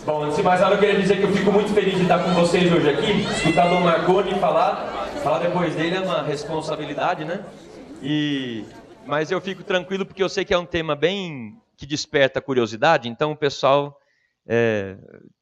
Bom, antes de mais nada eu queria dizer que eu fico muito feliz de estar com vocês hoje aqui. Escutar o Dom Marconi falar depois dele é uma responsabilidade, né? Mas eu fico tranquilo porque eu sei que é um tema bem que desperta curiosidade, então o pessoal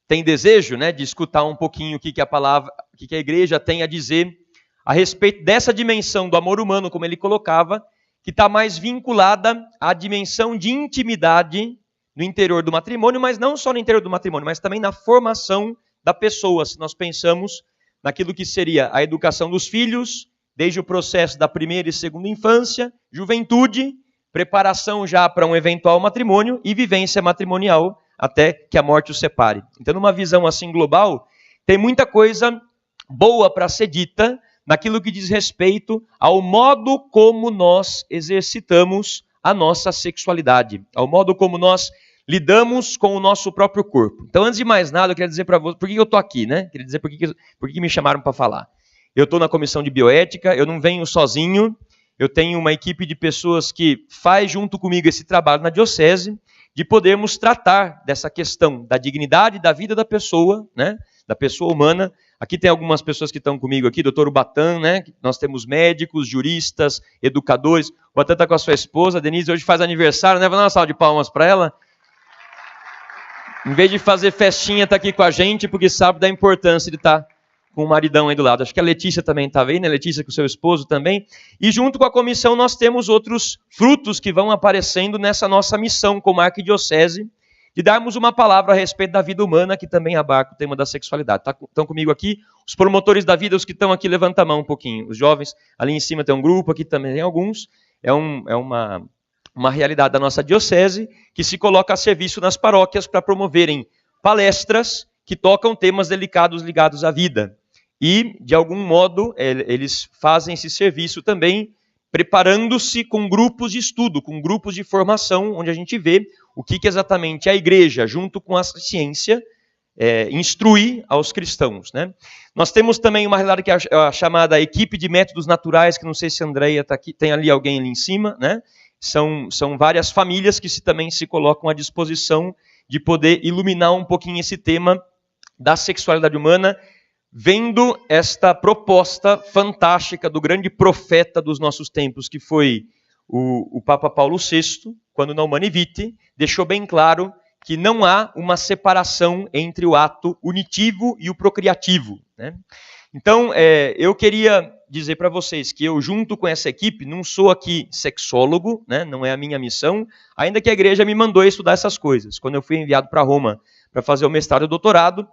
tem desejo, né, de escutar um pouquinho o que a igreja tem a dizer a respeito dessa dimensão do amor humano, como ele colocava, que está mais vinculada à dimensão de intimidade no interior do matrimônio, mas não só no interior do matrimônio, mas também na formação da pessoa. Se nós pensamos naquilo que seria a educação dos filhos, desde o processo da primeira e segunda infância, juventude, preparação já para um eventual matrimônio e vivência matrimonial até que a morte os separe. Então, numa visão assim global, tem muita coisa boa para ser dita naquilo que diz respeito ao modo como nós exercitamos a nossa sexualidade, ao modo como nós lidamos com o nosso próprio corpo. Então, antes de mais nada, eu queria dizer para vocês, por que eu estou aqui, né? Queria dizer por que me chamaram para falar. Eu estou na comissão de bioética, eu não venho sozinho, eu tenho uma equipe de pessoas que faz junto comigo esse trabalho na diocese, de podermos tratar dessa questão da dignidade da vida da pessoa, né? Da pessoa humana. Aqui tem algumas pessoas que estão comigo aqui, doutor Ubatan, né? Nós temos médicos, juristas, educadores. O Ubatan está com a sua esposa, a Denise hoje faz aniversário, né? Vamos dar uma salva de palmas para ela. Em vez de fazer festinha, está aqui com a gente, porque sabe da importância de estar com o maridão aí do lado. Acho que a Letícia também estava aí, né? Letícia com o seu esposo também. E junto com a comissão nós temos outros frutos que vão aparecendo nessa nossa missão como arquidiocese, de darmos uma palavra a respeito da vida humana, que também abarca o tema da sexualidade. Estão comigo aqui os promotores da vida, os que estão aqui, levanta a mão um pouquinho. Os jovens, ali em cima tem um grupo, aqui também tem alguns. É uma realidade da nossa diocese que se coloca a serviço nas paróquias para promoverem palestras que tocam temas delicados ligados à vida. E, de algum modo, eles fazem esse serviço também preparando-se com grupos de estudo, com grupos de formação, onde a gente vê o que exatamente a igreja, junto com a ciência, instrui aos cristãos, né? Nós temos também uma realidade que é a chamada equipe de métodos naturais, que não sei se a Andréia está aqui, tem ali alguém ali em cima, né? São várias famílias que também se colocam à disposição de poder iluminar um pouquinho esse tema da sexualidade humana, vendo esta proposta fantástica do grande profeta dos nossos tempos, que foi o Papa Paulo VI, quando na Humanae Vitae, deixou bem claro que não há uma separação entre o ato unitivo e o procriativo, né? Então, eu queria dizer para vocês que eu, junto com essa equipe, não sou aqui sexólogo, né? Não é a minha missão, ainda que a igreja me mandou estudar essas coisas. Quando eu fui enviado para Roma para fazer o mestrado e o doutorado,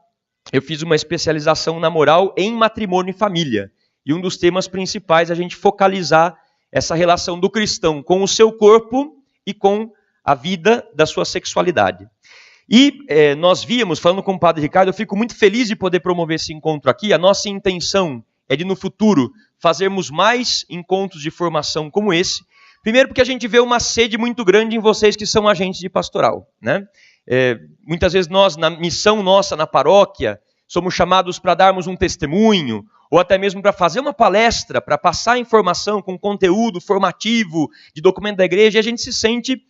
eu fiz uma especialização na moral em matrimônio e família. E um dos temas principais é a gente focalizar essa relação do cristão com o seu corpo e com a vida da sua sexualidade. E nós víamos, falando com o padre Ricardo, eu fico muito feliz de poder promover esse encontro aqui. A nossa intenção é de, no futuro, fazermos mais encontros de formação como esse. Primeiro porque a gente vê uma sede muito grande em vocês que são agentes de pastoral, né? Muitas vezes nós, na missão nossa na paróquia, somos chamados para darmos um testemunho, ou até mesmo para fazer uma palestra, para passar informação com conteúdo formativo de documento da igreja, e a gente se sente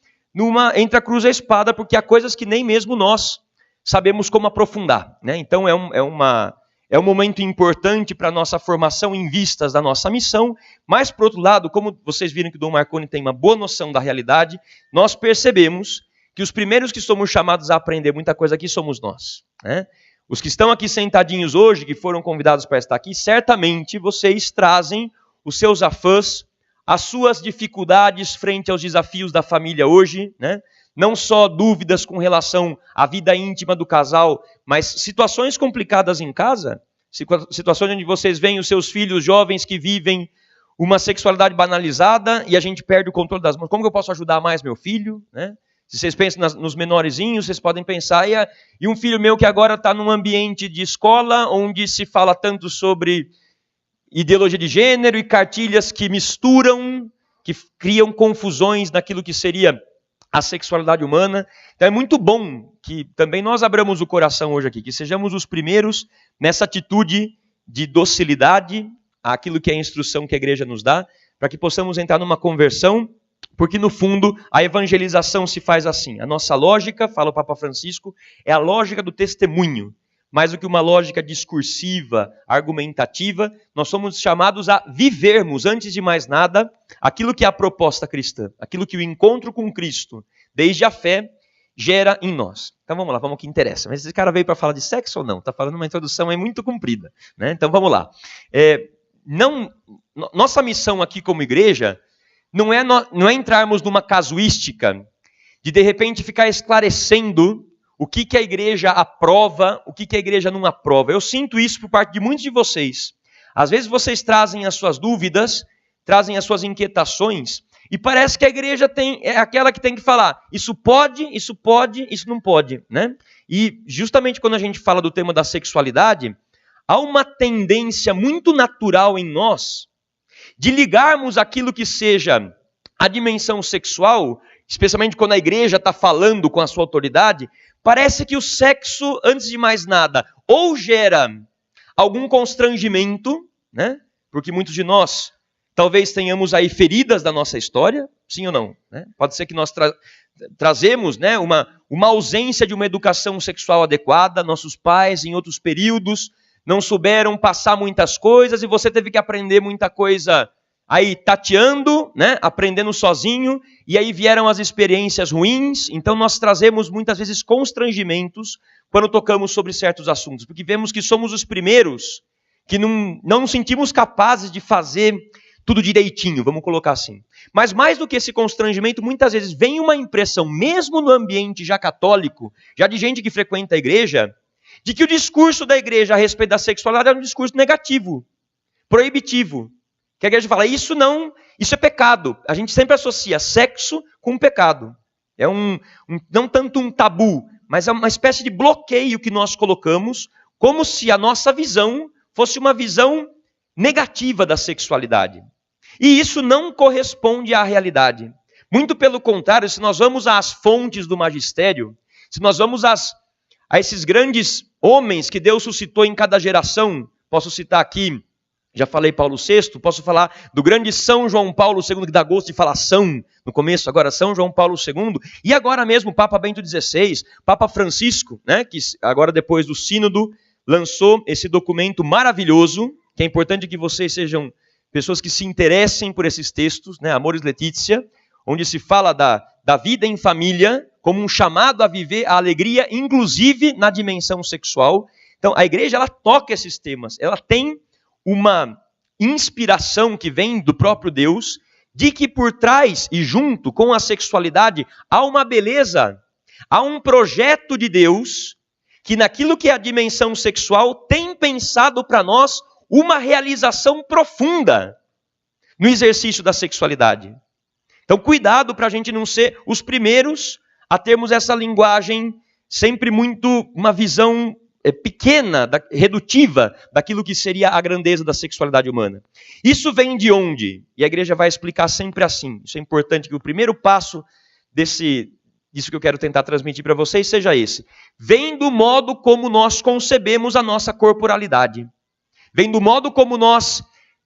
entre a cruz e a espada, porque há coisas que nem mesmo nós sabemos como aprofundar, né? Então é um momento importante para a nossa formação em vistas da nossa missão, mas, por outro lado, como vocês viram que o Dom Marconi tem uma boa noção da realidade, nós percebemos que os primeiros que somos chamados a aprender muita coisa aqui somos nós, né? Os que estão aqui sentadinhos hoje, que foram convidados para estar aqui, certamente vocês trazem os seus afãs, as suas dificuldades frente aos desafios da família hoje, né? Não só dúvidas com relação à vida íntima do casal, mas situações complicadas em casa, situações onde vocês veem os seus filhos jovens que vivem uma sexualidade banalizada e a gente perde o controle das mãos. Como que eu posso ajudar mais meu filho, né? Se vocês pensam nos menorzinhos, vocês podem pensar, e um filho meu que agora está num ambiente de escola, onde se fala tanto sobre ideologia de gênero e cartilhas que misturam, que criam confusões naquilo que seria a sexualidade humana. Então é muito bom que também nós abramos o coração hoje aqui, que sejamos os primeiros nessa atitude de docilidade àquilo que é a instrução que a igreja nos dá, para que possamos entrar numa conversão Porque, no fundo, a evangelização se faz assim. A nossa lógica, fala o Papa Francisco, é a lógica do testemunho. Mais do que uma lógica discursiva, argumentativa, nós somos chamados a vivermos, antes de mais nada, aquilo que é a proposta cristã, aquilo que o encontro com Cristo, desde a fé, gera em nós. Então vamos lá, vamos ao que interessa. Mas esse cara veio para falar de sexo ou não? Está falando uma introdução aí muito comprida, né? Então vamos lá. Nossa missão aqui como igreja não é entrarmos numa casuística de repente ficar esclarecendo o que a igreja aprova, o que a igreja não aprova. Eu sinto isso por parte de muitos de vocês. Às vezes vocês trazem as suas dúvidas, trazem as suas inquietações, e parece que a igreja é aquela que tem que falar, isso pode, isso não pode, né? E justamente quando a gente fala do tema da sexualidade, há uma tendência muito natural em nós de ligarmos aquilo que seja a dimensão sexual, especialmente quando a igreja está falando com a sua autoridade. Parece que o sexo, antes de mais nada, ou gera algum constrangimento, né? Porque muitos de nós talvez tenhamos aí feridas da nossa história, sim ou não? Né? Pode ser que nós trazemos, né, uma ausência de uma educação sexual adequada, nossos pais em outros períodos não souberam passar muitas coisas e você teve que aprender muita coisa aí tateando, né, aprendendo sozinho, e aí vieram as experiências ruins. Então nós trazemos muitas vezes constrangimentos quando tocamos sobre certos assuntos, porque vemos que somos os primeiros que não nos sentimos capazes de fazer tudo direitinho, vamos colocar assim. Mas mais do que esse constrangimento, muitas vezes vem uma impressão, mesmo no ambiente já católico, já de gente que frequenta a igreja, de que o discurso da igreja a respeito da sexualidade é um discurso negativo, proibitivo. Que a igreja fala, isso é pecado. A gente sempre associa sexo com pecado. É não tanto um tabu, mas é uma espécie de bloqueio que nós colocamos, como se a nossa visão fosse uma visão negativa da sexualidade. E isso não corresponde à realidade. Muito pelo contrário, se nós vamos às fontes do magistério, se nós vamos a esses grandes homens que Deus suscitou em cada geração, posso citar aqui, já falei Paulo VI, posso falar do grande São João Paulo II, que dá gosto de falar São no começo, agora São João Paulo II, e agora mesmo Papa Bento XVI, Papa Francisco, né, que agora depois do sínodo lançou esse documento maravilhoso, que é importante que vocês sejam pessoas que se interessem por esses textos, né, Amoris Laetitia, onde se fala da vida em família como um chamado a viver a alegria, inclusive na dimensão sexual. Então a igreja ela toca esses temas, ela tem uma inspiração que vem do próprio Deus, de que por trás e junto com a sexualidade há uma beleza, há um projeto de Deus, que naquilo que é a dimensão sexual tem pensado para nós uma realização profunda no exercício da sexualidade. Então cuidado para a gente não ser os primeiros a termos essa linguagem sempre muito, uma visão pequena, redutiva, daquilo que seria a grandeza da sexualidade humana. Isso vem de onde? E a igreja vai explicar sempre assim. Isso é importante, que o primeiro passo disso que eu quero tentar transmitir para vocês seja esse. Vem do modo como nós concebemos a nossa corporalidade. Vem do modo como nós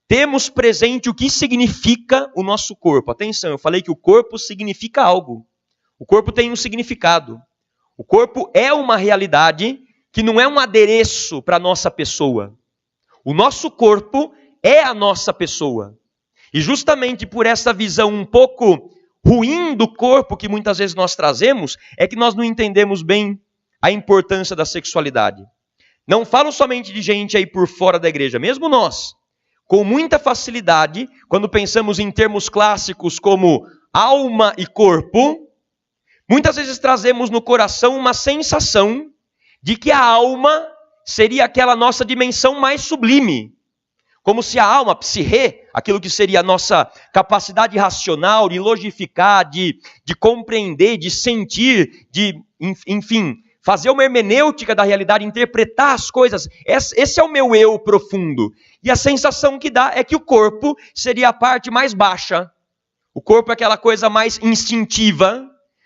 temos presente o que significa o nosso corpo. Atenção, eu falei que o corpo significa algo. O corpo tem um significado. O corpo é uma realidade que não é um adereço para a nossa pessoa. O nosso corpo é a nossa pessoa. E justamente por essa visão um pouco ruim do corpo que muitas vezes nós trazemos, é que nós não entendemos bem a importância da sexualidade. Não falo somente de gente aí por fora da igreja, mesmo nós, com muita facilidade, quando pensamos em termos clássicos como alma e corpo, muitas vezes trazemos no coração uma sensação de que a alma seria aquela nossa dimensão mais sublime. Como se a alma, a psique, aquilo que seria a nossa capacidade racional de logificar, de compreender, de sentir, enfim, fazer uma hermenêutica da realidade, interpretar as coisas. Esse é o meu eu profundo. E a sensação que dá é que o corpo seria a parte mais baixa. O corpo é aquela coisa mais instintiva,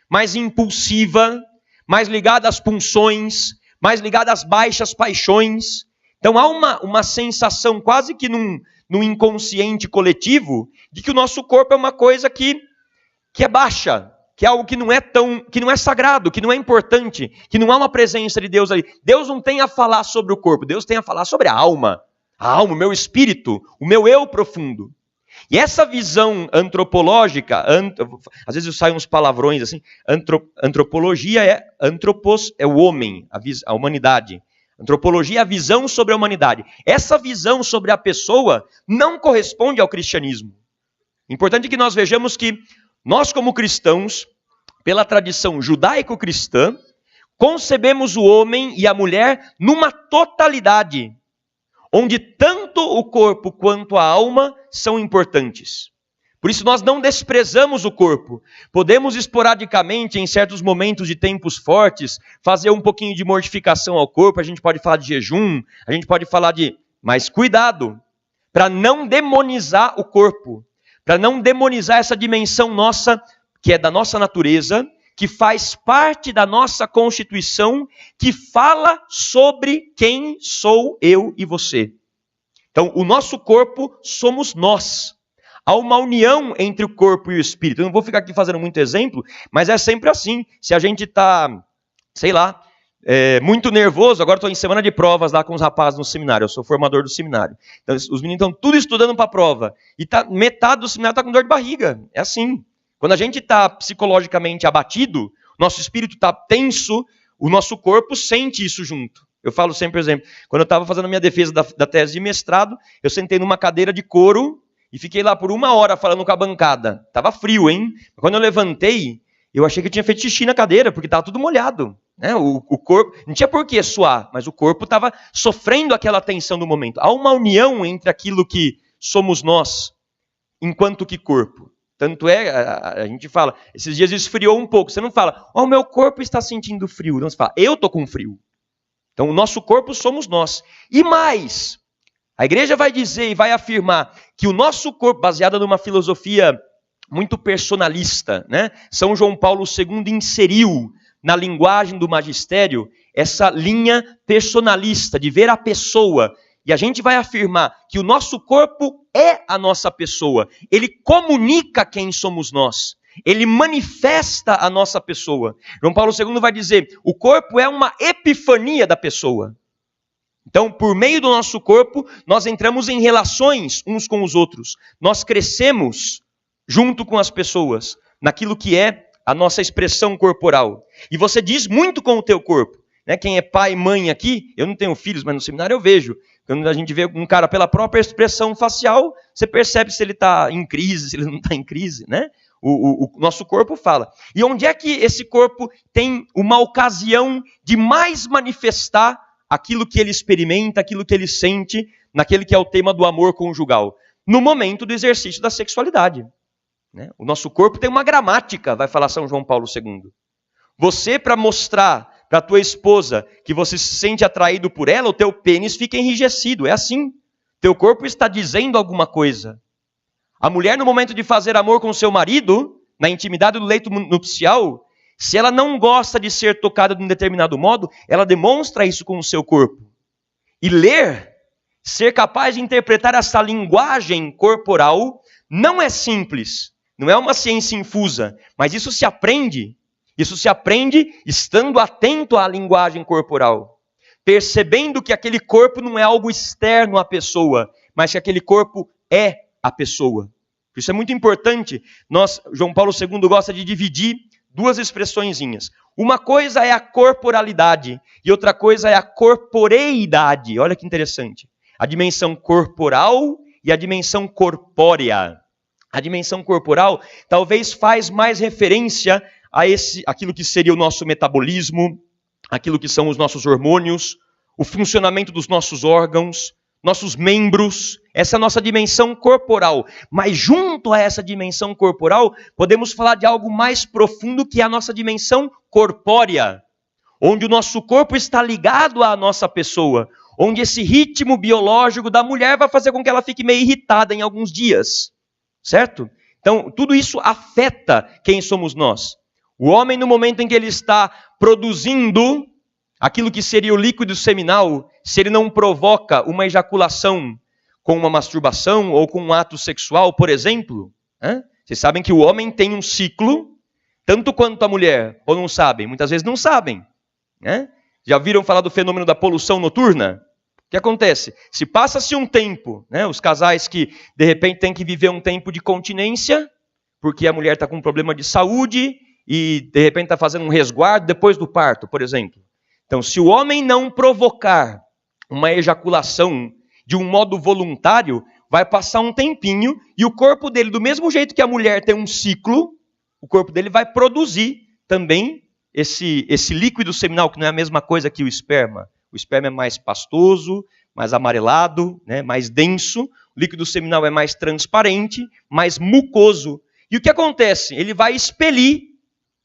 mais impulsiva, mais ligada às pulsões, mais ligada às baixas paixões. Então há uma sensação quase que num inconsciente coletivo de que o nosso corpo é uma coisa que que é baixa, que é algo que não é sagrado, que não é importante, que não há uma presença de Deus ali. Deus não tem a falar sobre o corpo, Deus tem a falar sobre a alma, o meu espírito, o meu eu profundo. E essa visão antropológica, às vezes saem uns palavrões assim, antropologia antropos é o homem, a humanidade. Antropologia é a visão sobre a humanidade. Essa visão sobre a pessoa não corresponde ao cristianismo. Importante que nós vejamos que nós, como cristãos, pela tradição judaico-cristã, concebemos o homem e a mulher numa totalidade, onde tanto o corpo quanto a alma são importantes. Por isso nós não desprezamos o corpo. Podemos esporadicamente, em certos momentos de tempos fortes, fazer um pouquinho de mortificação ao corpo, a gente pode falar de jejum, a gente pode falar de... Mas cuidado, para não demonizar o corpo, para não demonizar essa dimensão nossa, que é da nossa natureza, que faz parte da nossa constituição, que fala sobre quem sou eu e você. Então, o nosso corpo somos nós. Há uma união entre o corpo e o espírito. Eu não vou ficar aqui fazendo muito exemplo, mas é sempre assim. Se a gente está, muito nervoso, agora estou em semana de provas lá com os rapazes no seminário, eu sou formador do seminário. Então, os meninos estão tudo estudando para a prova, e metade do seminário está com dor de barriga. É assim. Quando a gente está psicologicamente abatido, nosso espírito está tenso, o nosso corpo sente isso junto. Eu falo sempre, por exemplo, quando eu estava fazendo a minha defesa da tese de mestrado, eu sentei numa cadeira de couro e fiquei lá por 1 hora falando com a bancada. Estava frio, hein? Quando eu levantei, eu achei que eu tinha feito xixi na cadeira, porque estava tudo molhado. Né? O corpo, não tinha por que suar, mas o corpo estava sofrendo aquela tensão do momento. Há uma união entre aquilo que somos nós, enquanto que corpo. Tanto é, a gente fala, esses dias esfriou um pouco. Você não fala, o meu corpo está sentindo frio. Não, você fala, eu estou com frio. Então, o nosso corpo somos nós. E mais, a igreja vai dizer e vai afirmar que o nosso corpo, baseada numa filosofia muito personalista, né? São João Paulo II inseriu na linguagem do magistério essa linha personalista, de ver a pessoa. E a gente vai afirmar que o nosso corpo é a nossa pessoa. Ele comunica quem somos nós. Ele manifesta a nossa pessoa. João Paulo II vai dizer, o corpo é uma epifania da pessoa. Então, por meio do nosso corpo, nós entramos em relações uns com os outros. Nós crescemos junto com as pessoas, naquilo que é a nossa expressão corporal. E você diz muito com o teu corpo. Né? Quem é pai e mãe aqui, eu não tenho filhos, mas no seminário eu vejo. Quando a gente vê um cara pela própria expressão facial, você percebe se ele está em crise, se ele não está em crise, né? O nosso corpo fala. E onde é que esse corpo tem uma ocasião de mais manifestar aquilo que ele experimenta, aquilo que ele sente, naquele que é o tema do amor conjugal? No momento do exercício da sexualidade. Né? O nosso corpo tem uma gramática, vai falar São João Paulo II. Você, para mostrar para a tua esposa que você se sente atraído por ela, o teu pênis fica enrijecido. É assim. Teu corpo está dizendo alguma coisa. A mulher, no momento de fazer amor com o seu marido, na intimidade do leito nupcial, se ela não gosta de ser tocada de um determinado modo, ela demonstra isso com o seu corpo. E ler, ser capaz de interpretar essa linguagem corporal, não é simples, não é uma ciência infusa, mas isso se aprende. Isso se aprende estando atento à linguagem corporal, percebendo que aquele corpo não é algo externo à pessoa, mas que aquele corpo é a pessoa. Isso é muito importante. João Paulo II gosta de dividir 2 expressõezinhas. Uma coisa é a corporalidade e outra coisa é a corporeidade. Olha que interessante. A dimensão corporal e a dimensão corpórea. A dimensão corporal talvez faz mais referência a aquilo que seria o nosso metabolismo, aquilo que são os nossos hormônios, o funcionamento dos nossos órgãos, nossos membros, essa é a nossa dimensão corporal. Mas junto a essa dimensão corporal, podemos falar de algo mais profundo que é a nossa dimensão corpórea, onde o nosso corpo está ligado à nossa pessoa, onde esse ritmo biológico da mulher vai fazer com que ela fique meio irritada em alguns dias, certo? Então, tudo isso afeta quem somos nós. O homem, no momento em que ele está produzindo aquilo que seria o líquido seminal, se ele não provoca uma ejaculação com uma masturbação ou com um ato sexual, por exemplo, Vocês sabem que o homem tem um ciclo, tanto quanto a mulher, ou não sabem? Muitas vezes não sabem, né? Já viram falar do fenômeno da poluição noturna? O que acontece? Se passa-se um tempo, né, os casais que de repente têm que viver um tempo de continência, porque a mulher está com um problema de saúde e de repente está fazendo um resguardo depois do parto, por exemplo. Então, se o homem não provocar uma ejaculação de um modo voluntário, vai passar um tempinho e o corpo dele, do mesmo jeito que a mulher tem um ciclo, o corpo dele vai produzir também esse líquido seminal, que não é a mesma coisa que o esperma. O esperma é mais pastoso, mais amarelado, né, mais denso. O líquido seminal é mais transparente, mais mucoso. E o que acontece? Ele vai expelir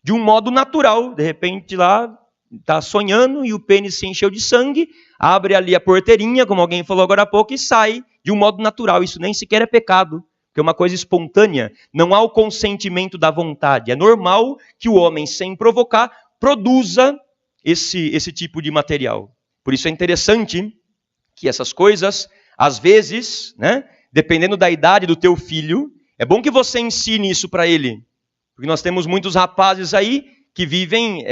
de um modo natural. De repente lá, está sonhando e o pênis se encheu de sangue, abre ali a porteirinha, como alguém falou agora há pouco, e sai de um modo natural. Isso nem sequer é pecado, porque é uma coisa espontânea. Não há o consentimento da vontade. É normal que o homem, sem provocar, produza esse tipo de material. Por isso é interessante que essas coisas, às vezes, né, dependendo da idade do teu filho, é bom que você ensine isso para ele. Porque nós temos muitos rapazes aí que vivem,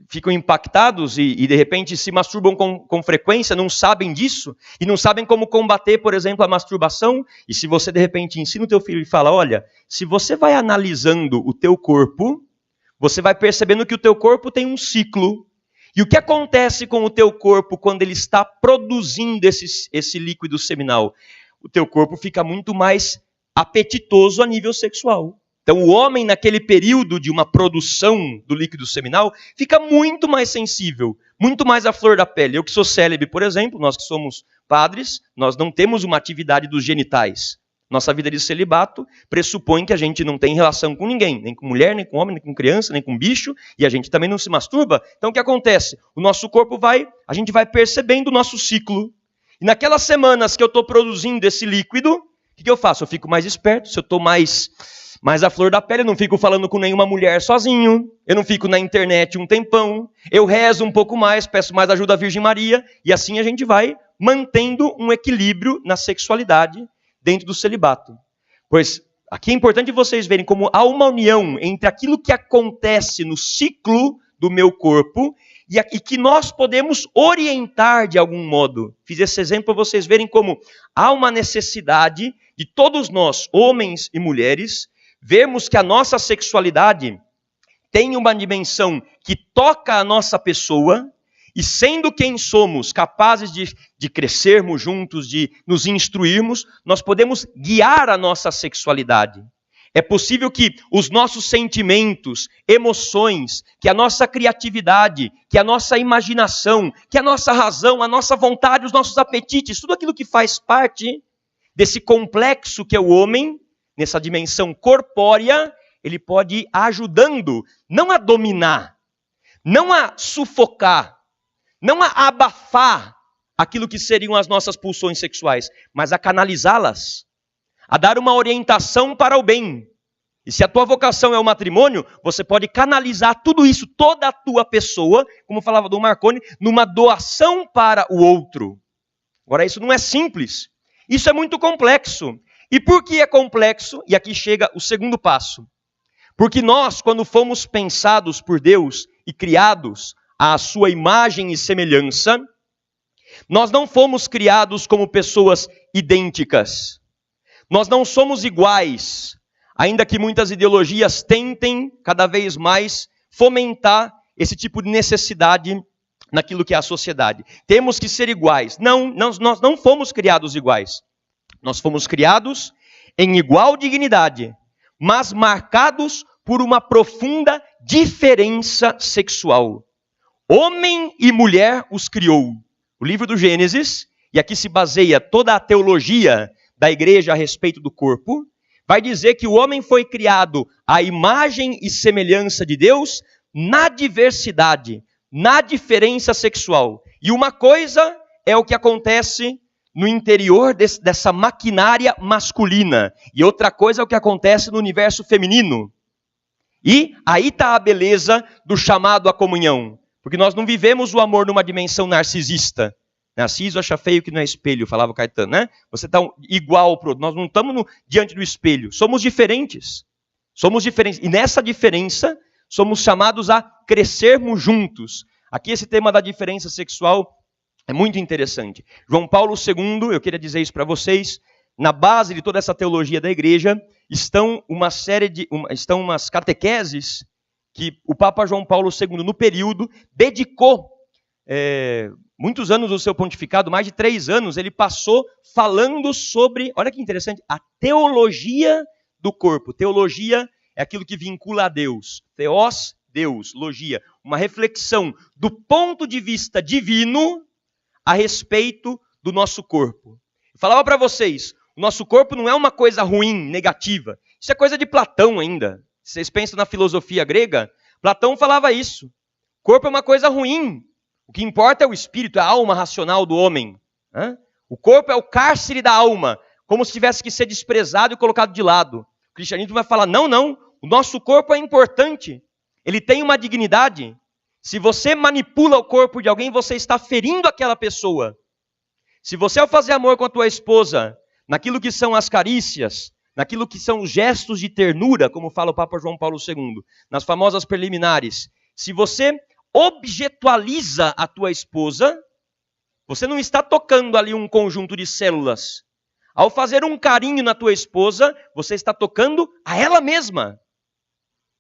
ficam impactados e de repente se masturbam com frequência, não sabem disso, e não sabem como combater, por exemplo, a masturbação. E se você de repente ensina o teu filho e fala, olha, se você vai analisando o teu corpo, você vai percebendo que o teu corpo tem um ciclo. E o que acontece com o teu corpo quando ele está produzindo esse líquido seminal? O teu corpo fica muito mais apetitoso a nível sexual. Então o homem, naquele período de uma produção do líquido seminal, fica muito mais sensível, muito mais à flor da pele. Eu que sou célebre, por exemplo, nós que somos padres, nós não temos uma atividade dos genitais. Nossa vida de celibato pressupõe que a gente não tem relação com ninguém, nem com mulher, nem com homem, nem com criança, nem com bicho, e a gente também não se masturba. Então o que acontece? O nosso corpo a gente vai percebendo o nosso ciclo. E naquelas semanas que eu estou produzindo esse líquido, o que eu faço? Eu fico mais esperto, se eu estou mais à flor da pele, eu não fico falando com nenhuma mulher sozinho, eu não fico na internet um tempão, eu rezo um pouco mais, peço mais ajuda à Virgem Maria, e assim a gente vai mantendo um equilíbrio na sexualidade dentro do celibato. Pois aqui é importante vocês verem como há uma união entre aquilo que acontece no ciclo do meu corpo e que nós podemos orientar de algum modo. Fiz esse exemplo para vocês verem como há uma necessidade de todos nós, homens e mulheres, vermos que a nossa sexualidade tem uma dimensão que toca a nossa pessoa, e sendo quem somos, capazes de crescermos juntos, de nos instruirmos, nós podemos guiar a nossa sexualidade. É possível que os nossos sentimentos, emoções, que a nossa criatividade, que a nossa imaginação, que a nossa razão, a nossa vontade, os nossos apetites, tudo aquilo que faz parte desse complexo que é o homem, nessa dimensão corpórea, ele pode ir ajudando, não a dominar, não a sufocar, não a abafar aquilo que seriam as nossas pulsões sexuais, mas a canalizá-las, a dar uma orientação para o bem. E se a tua vocação é o matrimônio, você pode canalizar tudo isso, toda a tua pessoa, como falava Dom Marconi, numa doação para o outro. Agora, isso não é simples, isso é muito complexo. E por que é complexo? E aqui chega o segundo passo. Porque nós, quando fomos pensados por Deus e criados à sua imagem e semelhança, nós não fomos criados como pessoas idênticas. Nós não somos iguais, ainda que muitas ideologias tentem cada vez mais fomentar esse tipo de necessidade naquilo que é a sociedade. Temos que ser iguais. Não, nós não fomos criados iguais. Nós fomos criados em igual dignidade, mas marcados por uma profunda diferença sexual. Homem e mulher os criou. O livro do Gênesis, e aqui se baseia toda a teologia da igreja a respeito do corpo, vai dizer que o homem foi criado à imagem e semelhança de Deus na diversidade, na diferença sexual. E uma coisa é o que acontece no interior dessa maquinária masculina, e outra coisa é o que acontece no universo feminino. E aí está a beleza do chamado à comunhão. Porque nós não vivemos o amor numa dimensão narcisista. Narciso acha feio que não é espelho, falava o Caetano, né? Você está igual pro outro. Nós não estamos diante do espelho. Somos diferentes. Somos diferentes. E nessa diferença, somos chamados a crescermos juntos. Aqui esse tema da diferença sexual é muito interessante. João Paulo II, eu queria dizer isso para vocês, na base de toda essa teologia da igreja, estão umas catequeses que o Papa João Paulo II, no período, dedicou muitos anos do seu pontificado, mais de 3 anos, ele passou falando sobre, olha que interessante, a teologia do corpo. Teologia é aquilo que vincula a Deus. Theos, Deus, logia. Uma reflexão do ponto de vista divino a respeito do nosso corpo. Eu falava para vocês, o nosso corpo não é uma coisa ruim, negativa. Isso é coisa de Platão ainda. Vocês pensam na filosofia grega? Platão falava isso. Corpo é uma coisa ruim. O que importa é o espírito, é a alma racional do homem. O corpo é o cárcere da alma, como se tivesse que ser desprezado e colocado de lado. O cristianismo vai falar, não, o nosso corpo é importante. Ele tem uma dignidade. Se você manipula o corpo de alguém, você está ferindo aquela pessoa. Se você, ao fazer amor com a tua esposa, naquilo que são as carícias, naquilo que são os gestos de ternura, como fala o Papa João Paulo II, nas famosas preliminares, se você objetualiza a tua esposa, você não está tocando ali um conjunto de células. Ao fazer um carinho na tua esposa, você está tocando a ela mesma.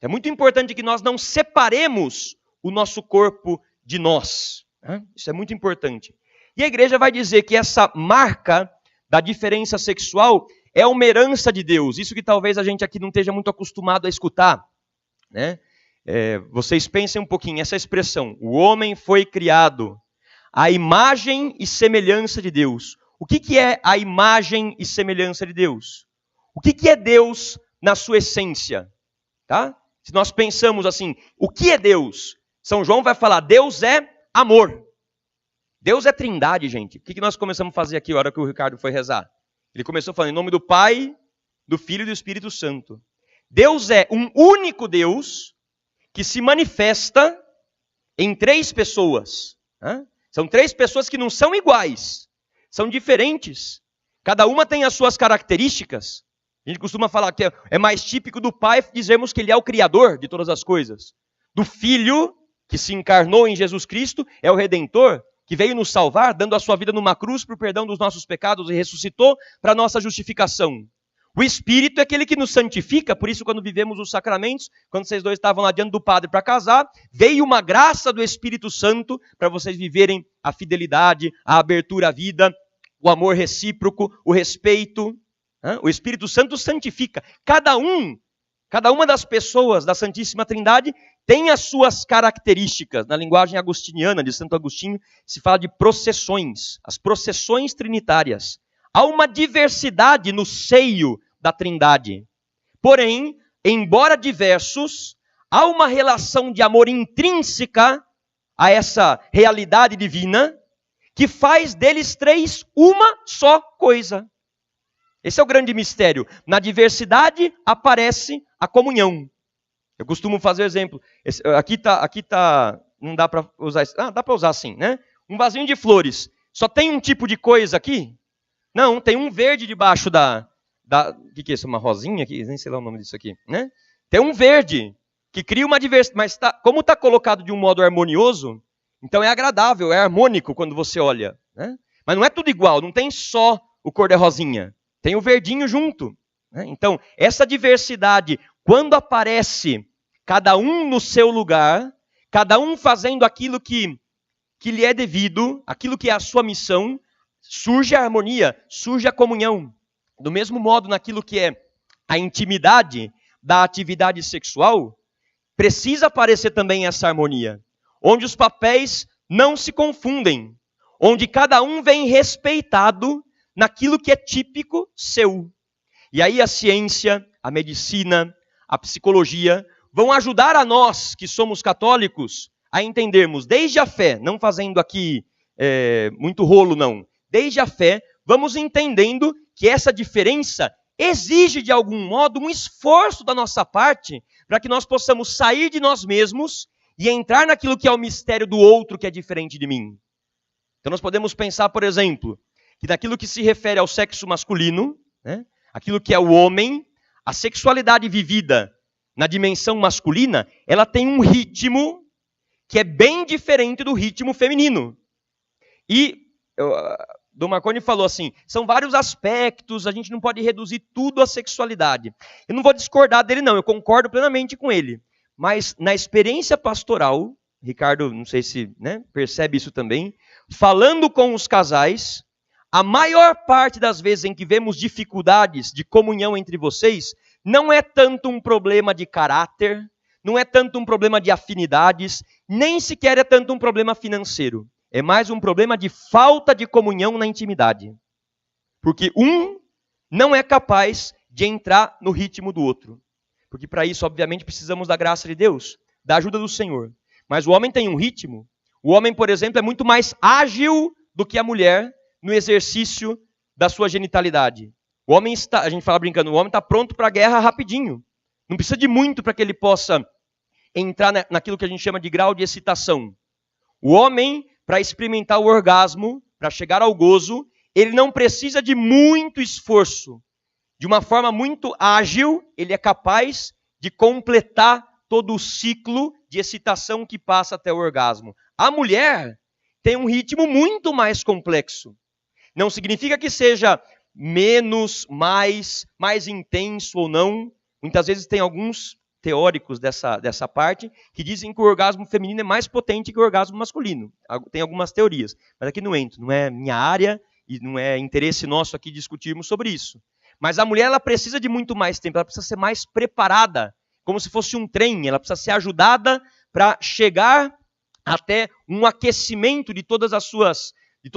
É muito importante que nós não separemos o nosso corpo de nós. Isso é muito importante. E a igreja vai dizer que essa marca da diferença sexual é uma herança de Deus. Isso que talvez a gente aqui não esteja muito acostumado a escutar, né? Vocês pensem um pouquinho, essa expressão, o homem foi criado à imagem e semelhança de Deus. O que é a imagem e semelhança de Deus? O que é Deus na sua essência? Tá? Se nós pensamos assim, o que é Deus? São João vai falar, Deus é amor. Deus é trindade, gente. O que nós começamos a fazer aqui, a hora que o Ricardo foi rezar? Ele começou falando em nome do Pai, do Filho e do Espírito Santo. Deus é um único Deus que se manifesta em 3 pessoas. São 3 pessoas que não são iguais, são diferentes. Cada uma tem as suas características. A gente costuma falar que é mais típico do Pai dizermos que Ele é o Criador de todas as coisas. Do Filho, que se encarnou em Jesus Cristo, é o Redentor, que veio nos salvar, dando a sua vida numa cruz para o perdão dos nossos pecados e ressuscitou para a nossa justificação. O Espírito é aquele que nos santifica, por isso quando vivemos os sacramentos, quando vocês 2 estavam lá diante do Padre para casar, veio uma graça do Espírito Santo para vocês viverem a fidelidade, a abertura à vida, o amor recíproco, o respeito. O Espírito Santo santifica. Cada uma das pessoas da Santíssima Trindade tem as suas características. Na linguagem agostiniana de Santo Agostinho, se fala de processões, as processões trinitárias. Há uma diversidade no seio da Trindade. Porém, embora diversos, há uma relação de amor intrínseca a essa realidade divina que faz deles 3 uma só coisa. Esse é o grande mistério. Na diversidade aparece a comunhão. Eu costumo fazer o exemplo. Aqui tá, não dá para usar isso. Dá para usar sim, né? Um vasinho de flores. Só tem um tipo de coisa aqui? Não, tem um verde debaixo o que é isso? Uma rosinha aqui? Nem sei lá o nome disso aqui, né? Tem um verde que cria uma diversidade, mas como está colocado de um modo harmonioso, então é agradável, é harmônico quando você olha, né? Mas não é tudo igual, não tem só o cor-de-rosinha, tem o verdinho junto, né? Então, essa diversidade, quando aparece cada um no seu lugar, cada um fazendo aquilo que lhe é devido, aquilo que é a sua missão, surge a harmonia, surge a comunhão. Do mesmo modo, naquilo que é a intimidade da atividade sexual, precisa aparecer também essa harmonia, onde os papéis não se confundem, onde cada um vem respeitado naquilo que é típico seu. E aí a ciência, a medicina, a psicologia vão ajudar a nós, que somos católicos, a entendermos desde a fé, não fazendo aqui muito rolo não, desde a fé, vamos entendendo que essa diferença exige, de algum modo, um esforço da nossa parte para que nós possamos sair de nós mesmos e entrar naquilo que é o mistério do outro que é diferente de mim. Então nós podemos pensar, por exemplo, que naquilo que se refere ao sexo masculino, né, aquilo que é o homem, a sexualidade vivida na dimensão masculina, ela tem um ritmo que é bem diferente do ritmo feminino. E Dom Marconi falou assim, são vários aspectos, a gente não pode reduzir tudo à sexualidade. Eu não vou discordar dele não, eu concordo plenamente com ele. Mas na experiência pastoral, Ricardo, não sei se percebe isso também, falando com os casais, a maior parte das vezes em que vemos dificuldades de comunhão entre vocês, não é tanto um problema de caráter, não é tanto um problema de afinidades, nem sequer é tanto um problema financeiro. É mais um problema de falta de comunhão na intimidade. Porque um não é capaz de entrar no ritmo do outro. Porque para isso, obviamente, precisamos da graça de Deus, da ajuda do Senhor. Mas o homem tem um ritmo. O homem, por exemplo, é muito mais ágil do que a mulher no exercício da sua genitalidade. O homem está, a gente fala brincando, o homem está pronto para a guerra rapidinho. Não precisa de muito para que ele possa entrar naquilo que a gente chama de grau de excitação. O homem, para experimentar o orgasmo, para chegar ao gozo, ele não precisa de muito esforço. De uma forma muito ágil, ele é capaz de completar todo o ciclo de excitação que passa até o orgasmo. A mulher tem um ritmo muito mais complexo. Não significa que seja menos, mais intenso ou não. Muitas vezes tem alguns teóricos dessa parte que dizem que o orgasmo feminino é mais potente que o orgasmo masculino. Tem algumas teorias, mas aqui não entro, não é minha área e não é interesse nosso aqui discutirmos sobre isso. Mas a mulher ela precisa de muito mais tempo, ela precisa ser mais preparada, como se fosse um trem, ela precisa ser ajudada para chegar até um aquecimento de todo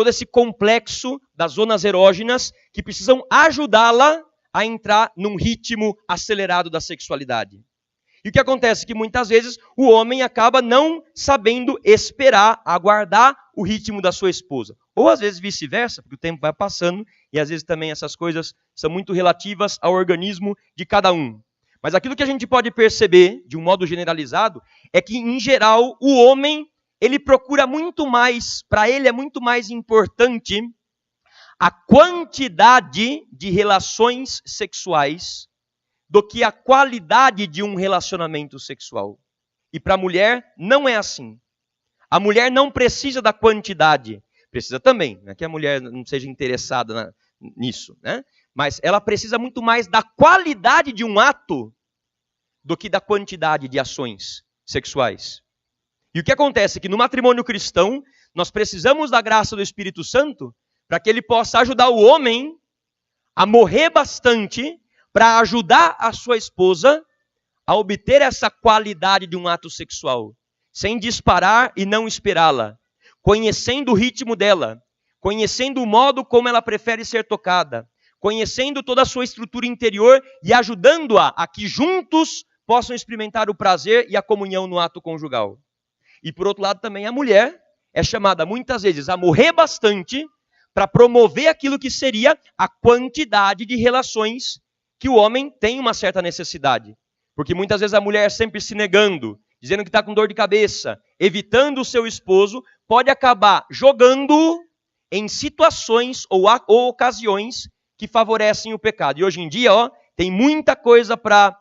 esse complexo das zonas erógenas que precisam ajudá-la a entrar num ritmo acelerado da sexualidade. E o que acontece é que muitas vezes o homem acaba não sabendo esperar, aguardar o ritmo da sua esposa. Ou às vezes vice-versa, porque o tempo vai passando e às vezes também essas coisas são muito relativas ao organismo de cada um. Mas aquilo que a gente pode perceber, de um modo generalizado, é que em geral o homem ele procura muito mais, para ele é muito mais importante a quantidade de relações sexuais do que a qualidade de um relacionamento sexual. E para a mulher não é assim. A mulher não precisa da quantidade. Precisa também, não é que a mulher não seja interessada nisso, né? Mas ela precisa muito mais da qualidade de um ato do que da quantidade de ações sexuais. E o que acontece é que no matrimônio cristão, nós precisamos da graça do Espírito Santo para que ele possa ajudar o homem a morrer bastante para ajudar a sua esposa a obter essa qualidade de um ato sexual, sem disparar e não esperá-la, conhecendo o ritmo dela, conhecendo o modo como ela prefere ser tocada, conhecendo toda a sua estrutura interior e ajudando-a a que juntos possam experimentar o prazer e a comunhão no ato conjugal. E por outro lado também a mulher é chamada muitas vezes a morrer bastante para promover aquilo que seria a quantidade de relações que o homem tem uma certa necessidade. Porque muitas vezes a mulher sempre se negando, dizendo que está com dor de cabeça, evitando o seu esposo, pode acabar jogando em situações ou ocasiões que favorecem o pecado. E hoje em dia, tem muita coisa para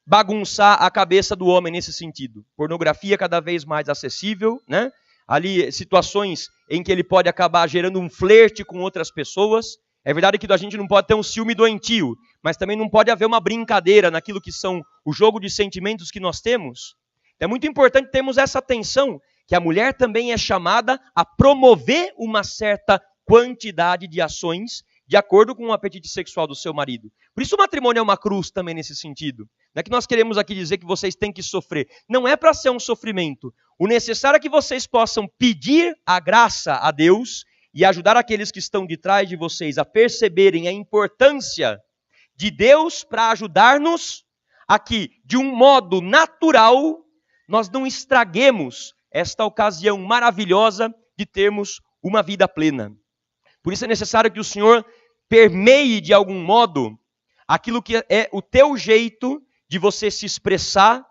bagunçar a cabeça do homem nesse sentido. Pornografia cada vez mais acessível, né? Ali situações em que ele pode acabar gerando um flerte com outras pessoas. É verdade que a gente não pode ter um ciúme doentio, mas também não pode haver uma brincadeira naquilo que são o jogo de sentimentos que nós temos. É muito importante termos essa atenção, que a mulher também é chamada a promover uma certa quantidade de ações de acordo com o apetite sexual do seu marido. Por isso o matrimônio é uma cruz também nesse sentido. Não é que nós queremos aqui dizer que vocês têm que sofrer. Não é para ser um sofrimento. O necessário é que vocês possam pedir a graça a Deus e ajudar aqueles que estão de trás de vocês a perceberem a importância de Deus para ajudar-nos a que, de um modo natural, nós não estraguemos esta ocasião maravilhosa de termos uma vida plena. Por isso é necessário que o Senhor permeie de algum modo aquilo que é o teu jeito de você se expressar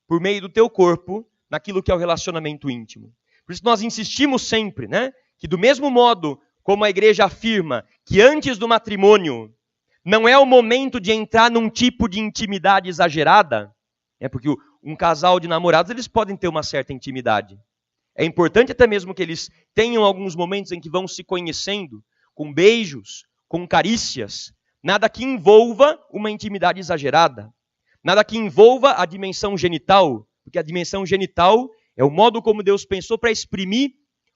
por meio do teu corpo naquilo que é o relacionamento íntimo. Por isso nós insistimos sempre, né? que do mesmo modo como a igreja afirma que antes do matrimônio não é o momento de entrar num tipo de intimidade exagerada, porque um casal de namorados, eles podem ter uma certa intimidade. É importante até mesmo que eles tenham alguns momentos em que vão se conhecendo, com beijos, com carícias, nada que envolva uma intimidade exagerada, nada que envolva a dimensão genital, porque a dimensão genital é o modo como Deus pensou para exprimir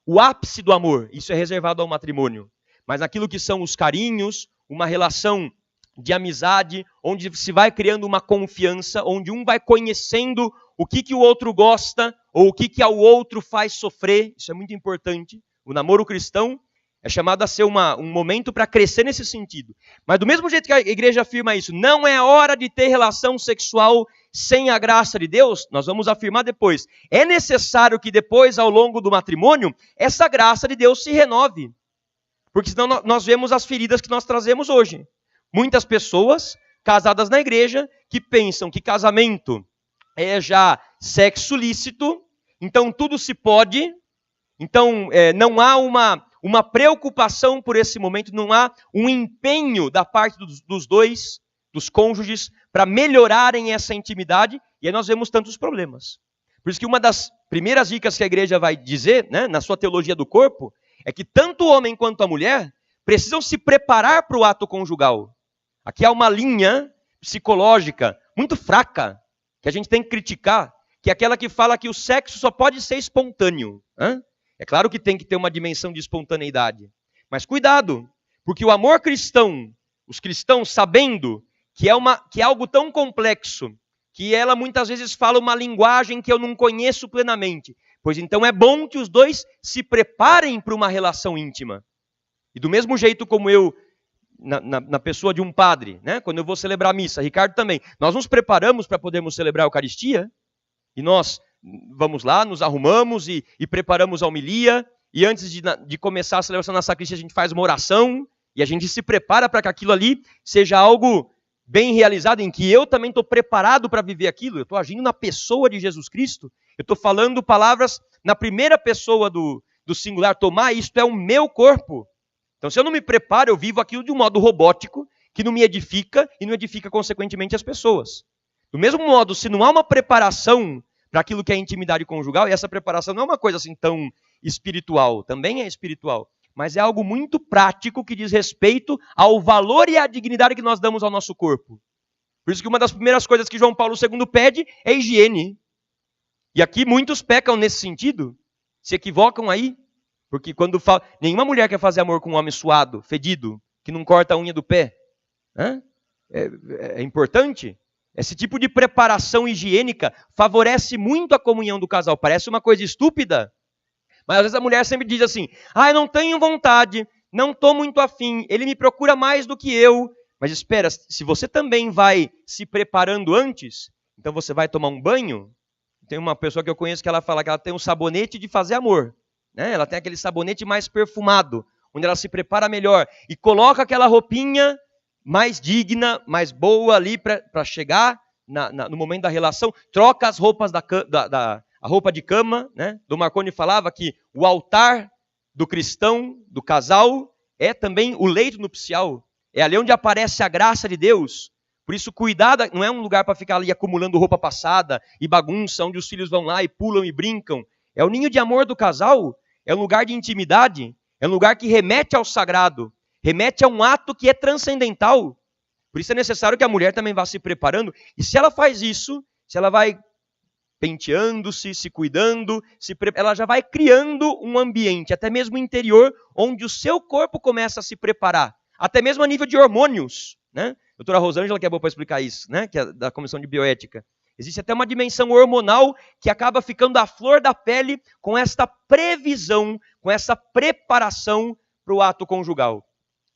o ápice do amor. Isso é reservado ao matrimônio. Mas aquilo que são os carinhos, uma relação de amizade, onde se vai criando uma confiança, onde um vai conhecendo o que o outro gosta, ou o que ao outro faz sofrer. Isso é muito importante. O namoro cristão é chamado a ser um momento para crescer nesse sentido. Mas do mesmo jeito que a igreja afirma isso, não é hora de ter relação sexual sem a graça de Deus, nós vamos afirmar depois. É necessário que depois, ao longo do matrimônio, essa graça de Deus se renove. Porque senão nós vemos as feridas que nós trazemos hoje. Muitas pessoas casadas na igreja que pensam que casamento é já sexo lícito, então tudo se pode, então não há uma preocupação por esse momento, não há um empenho da parte dos dois, dos cônjuges, para melhorarem essa intimidade, e aí nós vemos tantos problemas. Por isso que uma das primeiras dicas que a igreja vai dizer, né, na sua teologia do corpo, é que tanto o homem quanto a mulher precisam se preparar para o ato conjugal. Aqui há uma linha psicológica muito fraca, que a gente tem que criticar, que é aquela que fala que o sexo só pode ser espontâneo. É claro que tem que ter uma dimensão de espontaneidade. Mas cuidado, porque o amor cristão, os cristãos sabendo que é algo tão complexo, que ela muitas vezes fala uma linguagem que eu não conheço plenamente. Pois então é bom que os dois se preparem para uma relação íntima. E do mesmo jeito como eu, na pessoa de um padre, né? Quando eu vou celebrar a missa, Ricardo também, nós nos preparamos para podermos celebrar a Eucaristia, e nós vamos lá, nos arrumamos e preparamos a homilia, e antes de começar a celebração na sacristia, a gente faz uma oração, e a gente se prepara para que aquilo ali seja algo bem realizado, em que eu também estou preparado para viver aquilo, eu estou agindo na pessoa de Jesus Cristo, eu estou falando palavras na primeira pessoa do singular, tomar, isto é o meu corpo. Então, se eu não me preparo, eu vivo aquilo de um modo robótico, que não me edifica e não edifica, consequentemente, as pessoas. Do mesmo modo, se não há uma preparação para aquilo que é intimidade conjugal, e essa preparação não é uma coisa assim tão espiritual, também é espiritual, mas é algo muito prático que diz respeito ao valor e à dignidade que nós damos ao nosso corpo. Por isso que uma das primeiras coisas que João Paulo II pede é higiene. E aqui muitos pecam nesse sentido, se equivocam aí, porque quando fala, nenhuma mulher quer fazer amor com um homem suado, fedido, que não corta a unha do pé. É importante. Esse tipo de preparação higiênica favorece muito a comunhão do casal. Parece uma coisa estúpida, mas às vezes a mulher sempre diz assim, eu não tenho vontade, não estou muito afim, ele me procura mais do que eu. Mas espera, se você também vai se preparando antes, então você vai tomar um banho. Tem uma pessoa que eu conheço que ela fala que ela tem um sabonete de fazer amor. Ela tem aquele sabonete mais perfumado, onde ela se prepara melhor e coloca aquela roupinha mais digna, mais boa ali para chegar no momento da relação, troca as roupas a roupa de cama, né? Dom Marconi falava que o altar do cristão, do casal, é também o leito nupcial, é ali onde aparece a graça de Deus. Por isso, cuidado, não é um lugar para ficar ali acumulando roupa passada e bagunça, onde os filhos vão lá e pulam e brincam. É o ninho de amor do casal, é um lugar de intimidade, é um lugar que remete ao sagrado, remete a um ato que é transcendental. Por isso é necessário que a mulher também vá se preparando, e se ela faz isso, se ela vai penteando-se, se cuidando, ela já vai criando um ambiente, até mesmo interior, onde o seu corpo começa a se preparar, até mesmo a nível de hormônios, né? A doutora Rosângela, que é boa para explicar isso, né? Que é da Comissão de Bioética. Existe até uma dimensão hormonal que acaba ficando à flor da pele com esta previsão, com essa preparação para o ato conjugal.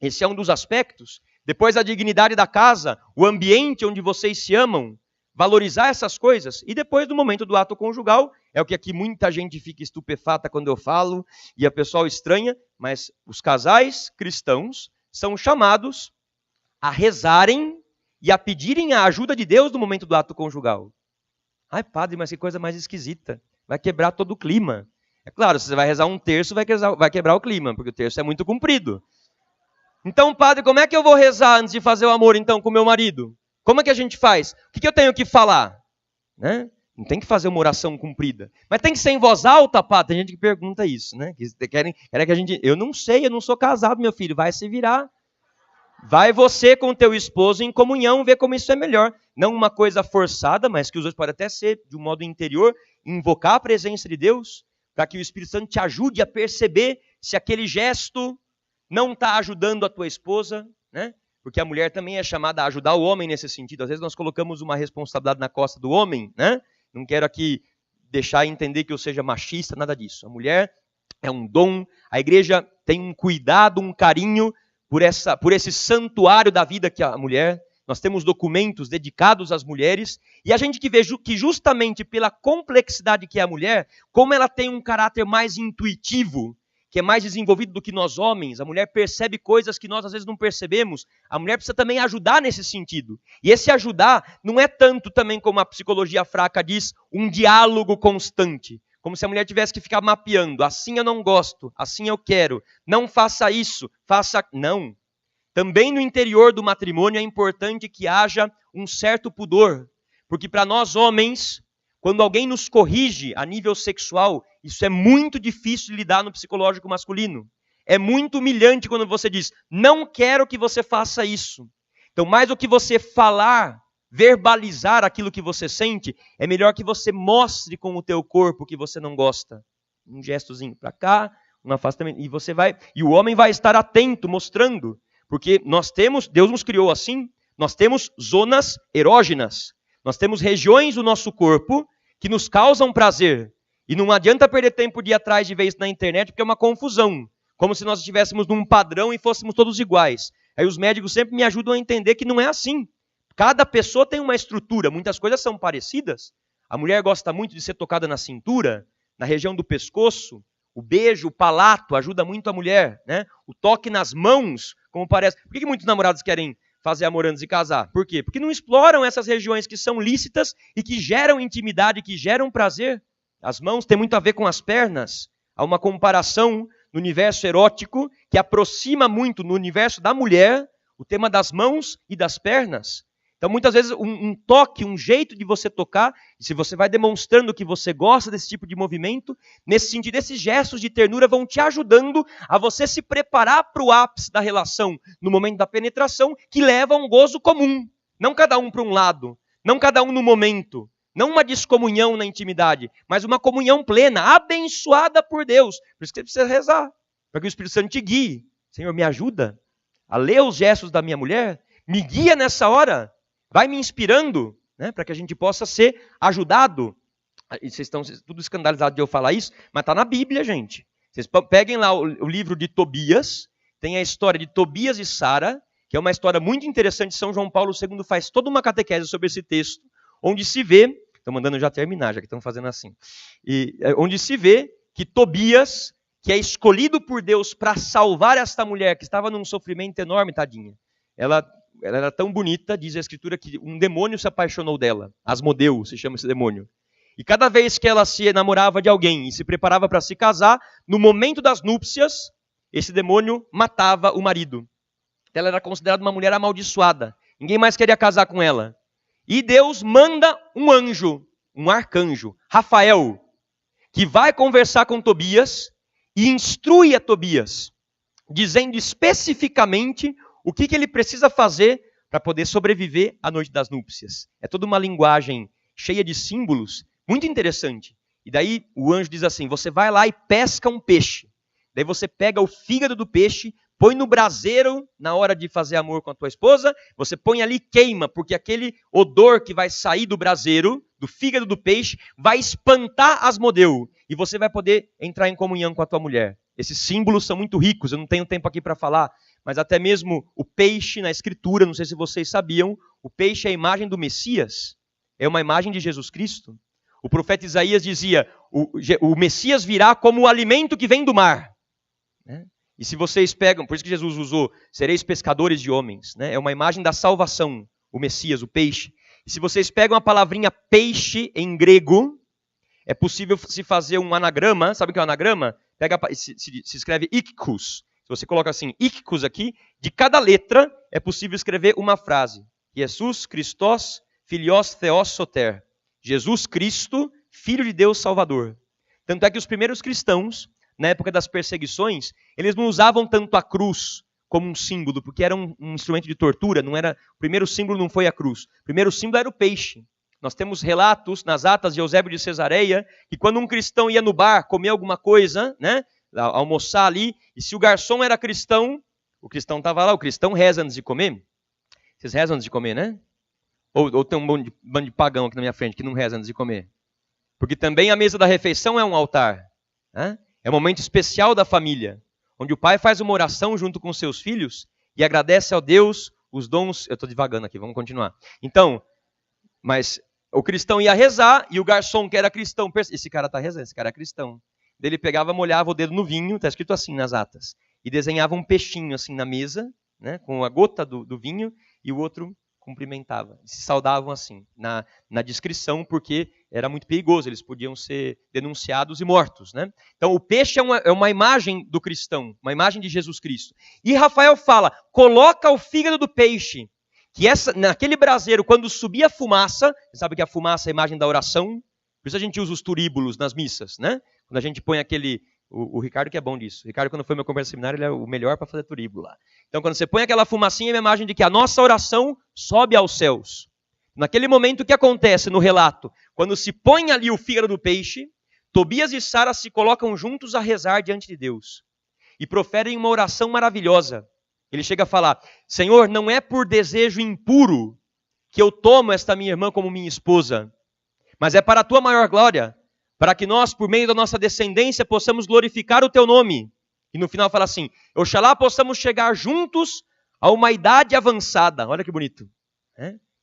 Esse é um dos aspectos. Depois a dignidade da casa, o ambiente onde vocês se amam, valorizar essas coisas. E depois do momento do ato conjugal, é o que aqui muita gente fica estupefata quando eu falo, e a pessoa estranha, mas os casais cristãos são chamados a rezarem e a pedirem a ajuda de Deus no momento do ato conjugal. Ai, padre, mas que coisa mais esquisita. Vai quebrar todo o clima. É claro, se você vai rezar um terço, vai quebrar o clima, porque o terço é muito comprido. Então, padre, como é que eu vou rezar antes de fazer o amor, então, com o meu marido? Como é que a gente faz? O que eu tenho que falar? Né? Não tem que fazer uma oração comprida. Mas tem que ser em voz alta, padre? Tem gente que pergunta isso, né? Querem que a gente... Eu não sei, eu não sou casado, meu filho. Vai se virar. Vai você com o teu esposo em comunhão, ver como isso é melhor. Não uma coisa forçada, mas que os dois podem até ser de um modo interior, invocar a presença de Deus, para que o Espírito Santo te ajude a perceber se aquele gesto não está ajudando a tua esposa, né? Porque a mulher também é chamada a ajudar o homem nesse sentido. Às vezes nós colocamos uma responsabilidade na costa do homem, né? Não quero aqui deixar entender que eu seja machista, nada disso. A mulher é um dom, a igreja tem um cuidado, um carinho por esse santuário da vida que é a mulher. Nós temos documentos dedicados às mulheres, e a gente que vê que justamente pela complexidade que é a mulher, como ela tem um caráter mais intuitivo, que é mais desenvolvido do que nós homens, a mulher percebe coisas que nós às vezes não percebemos, a mulher precisa também ajudar nesse sentido. E esse ajudar não é tanto também, como a psicologia fraca diz, um diálogo constante. Como se a mulher tivesse que ficar mapeando, assim eu não gosto, assim eu quero, não faça isso, faça... Não. Também no interior do matrimônio é importante que haja um certo pudor, porque para nós homens, quando alguém nos corrige a nível sexual, isso é muito difícil de lidar no psicológico masculino. É muito humilhante quando você diz, não quero que você faça isso. Então, mais do que você falar, verbalizar aquilo que você sente, é melhor que você mostre com o teu corpo que você não gosta. Um gestozinho para cá, um afastamento, e o homem vai estar atento, mostrando, porque Deus nos criou assim, nós temos zonas erógenas, nós temos regiões do nosso corpo que nos causam prazer. E não adianta perder tempo de ir atrás de ver isso na internet, porque é uma confusão. Como se nós estivéssemos num padrão e fôssemos todos iguais. Aí os médicos sempre me ajudam a entender que não é assim. Cada pessoa tem uma estrutura, muitas coisas são parecidas. A mulher gosta muito de ser tocada na cintura, na região do pescoço. O beijo, o palato ajuda muito a mulher, né? O toque nas mãos, como parece. Por que muitos namorados querem fazer amor antes de casar? Por quê? Porque não exploram essas regiões que são lícitas e que geram intimidade, que geram prazer. As mãos têm muito a ver com as pernas. Há uma comparação no universo erótico que aproxima muito no universo da mulher o tema das mãos e das pernas. Então, muitas vezes, um toque, um jeito de você tocar, e se você vai demonstrando que você gosta desse tipo de movimento, nesse sentido, esses gestos de ternura vão te ajudando a você se preparar para o ápice da relação, no momento da penetração, que leva a um gozo comum. Não cada um para um lado, não cada um no momento, não uma descomunhão na intimidade, mas uma comunhão plena, abençoada por Deus. Por isso que você precisa rezar, para que o Espírito Santo te guie. Senhor, me ajuda a ler os gestos da minha mulher, me guia nessa hora. Vai me inspirando, né, para que a gente possa ser ajudado. E vocês estão tudo escandalizados de eu falar isso, mas está na Bíblia, gente. Vocês peguem lá o livro de Tobias, tem a história de Tobias e Sara, que é uma história muito interessante. São João Paulo II faz toda uma catequese sobre esse texto, onde se vê, estão mandando já terminar, já que estão fazendo assim, onde se vê que Tobias, que é escolhido por Deus para salvar esta mulher que estava num sofrimento enorme, tadinha, ela era tão bonita, diz a Escritura, que um demônio se apaixonou dela. Asmodeu se chama esse demônio. E cada vez que ela se namorava de alguém e se preparava para se casar, no momento das núpcias, esse demônio matava o marido. Ela era considerada uma mulher amaldiçoada. Ninguém mais queria casar com ela. E Deus manda um anjo, um arcanjo, Rafael, que vai conversar com Tobias e instrui a Tobias, dizendo especificamente o que ele precisa fazer para poder sobreviver à noite das núpcias. É toda uma linguagem cheia de símbolos, muito interessante. E daí o anjo diz assim, você vai lá e pesca um peixe. Daí você pega o fígado do peixe, põe no braseiro na hora de fazer amor com a tua esposa, você põe ali e queima, porque aquele odor que vai sair do braseiro, do fígado do peixe, vai espantar Asmodeu. E você vai poder entrar em comunhão com a tua mulher. Esses símbolos são muito ricos, eu não tenho tempo aqui para falar, mas até mesmo o peixe na Escritura, não sei se vocês sabiam, o peixe é a imagem do Messias, é uma imagem de Jesus Cristo. O profeta Isaías dizia, o Messias virá como o alimento que vem do mar. Né? E se vocês pegam, por isso que Jesus usou, sereis pescadores de homens, né? É uma imagem da salvação, o Messias, o peixe. E se vocês pegam a palavrinha peixe em grego, é possível se fazer um anagrama. Sabe o que é um anagrama? Se escreve ictus. Se você coloca assim, ictus aqui, de cada letra é possível escrever uma frase. Jesus Christos Filios Theos Soter. Jesus Cristo, Filho de Deus Salvador. Tanto é que os primeiros cristãos, na época das perseguições, eles não usavam tanto a cruz como um símbolo, porque era um instrumento de tortura. O primeiro símbolo não foi a cruz. O primeiro símbolo era o peixe. Nós temos relatos nas atas de Eusébio de Cesareia que quando um cristão ia no bar comer alguma coisa, né, almoçar ali, e se o garçom era cristão, o cristão estava lá, o cristão reza antes de comer. Vocês rezam antes de comer, né? Ou tem um bando de pagão aqui na minha frente que não reza antes de comer? Porque também a mesa da refeição é um altar. Né? É um momento especial da família, onde o pai faz uma oração junto com seus filhos e agradece ao Deus os dons... Eu estou divagando aqui, vamos continuar. Então, mas o cristão ia rezar e o garçom que era cristão... Esse cara está rezando, esse cara é cristão. Ele pegava, molhava o dedo no vinho, está escrito assim nas atas, e desenhava um peixinho assim na mesa, né, com a gota do vinho, e o outro cumprimentava. Se saudavam assim, na descrição, porque era muito perigoso, eles podiam ser denunciados e mortos. Né? Então o peixe é uma imagem do cristão, uma imagem de Jesus Cristo. E Rafael fala, coloca o fígado do peixe, que naquele braseiro, quando subia a fumaça, você sabe que a fumaça é a imagem da oração, por isso a gente usa os turíbulos nas missas, né? Quando a gente põe aquele... O Ricardo que é bom disso. O Ricardo, quando foi meu companheiro de seminário, ele é o melhor para fazer turíbulo lá. Então, quando você põe aquela fumacinha, é uma imagem de que a nossa oração sobe aos céus. Naquele momento, o que acontece no relato? Quando se põe ali o fígado do peixe, Tobias e Sara se colocam juntos a rezar diante de Deus. E proferem uma oração maravilhosa. Ele chega a falar, Senhor, não é por desejo impuro que eu tomo esta minha irmã como minha esposa, mas é para a tua maior glória, para que nós, por meio da nossa descendência, possamos glorificar o teu nome. E no final fala assim, oxalá possamos chegar juntos a uma idade avançada. Olha que bonito.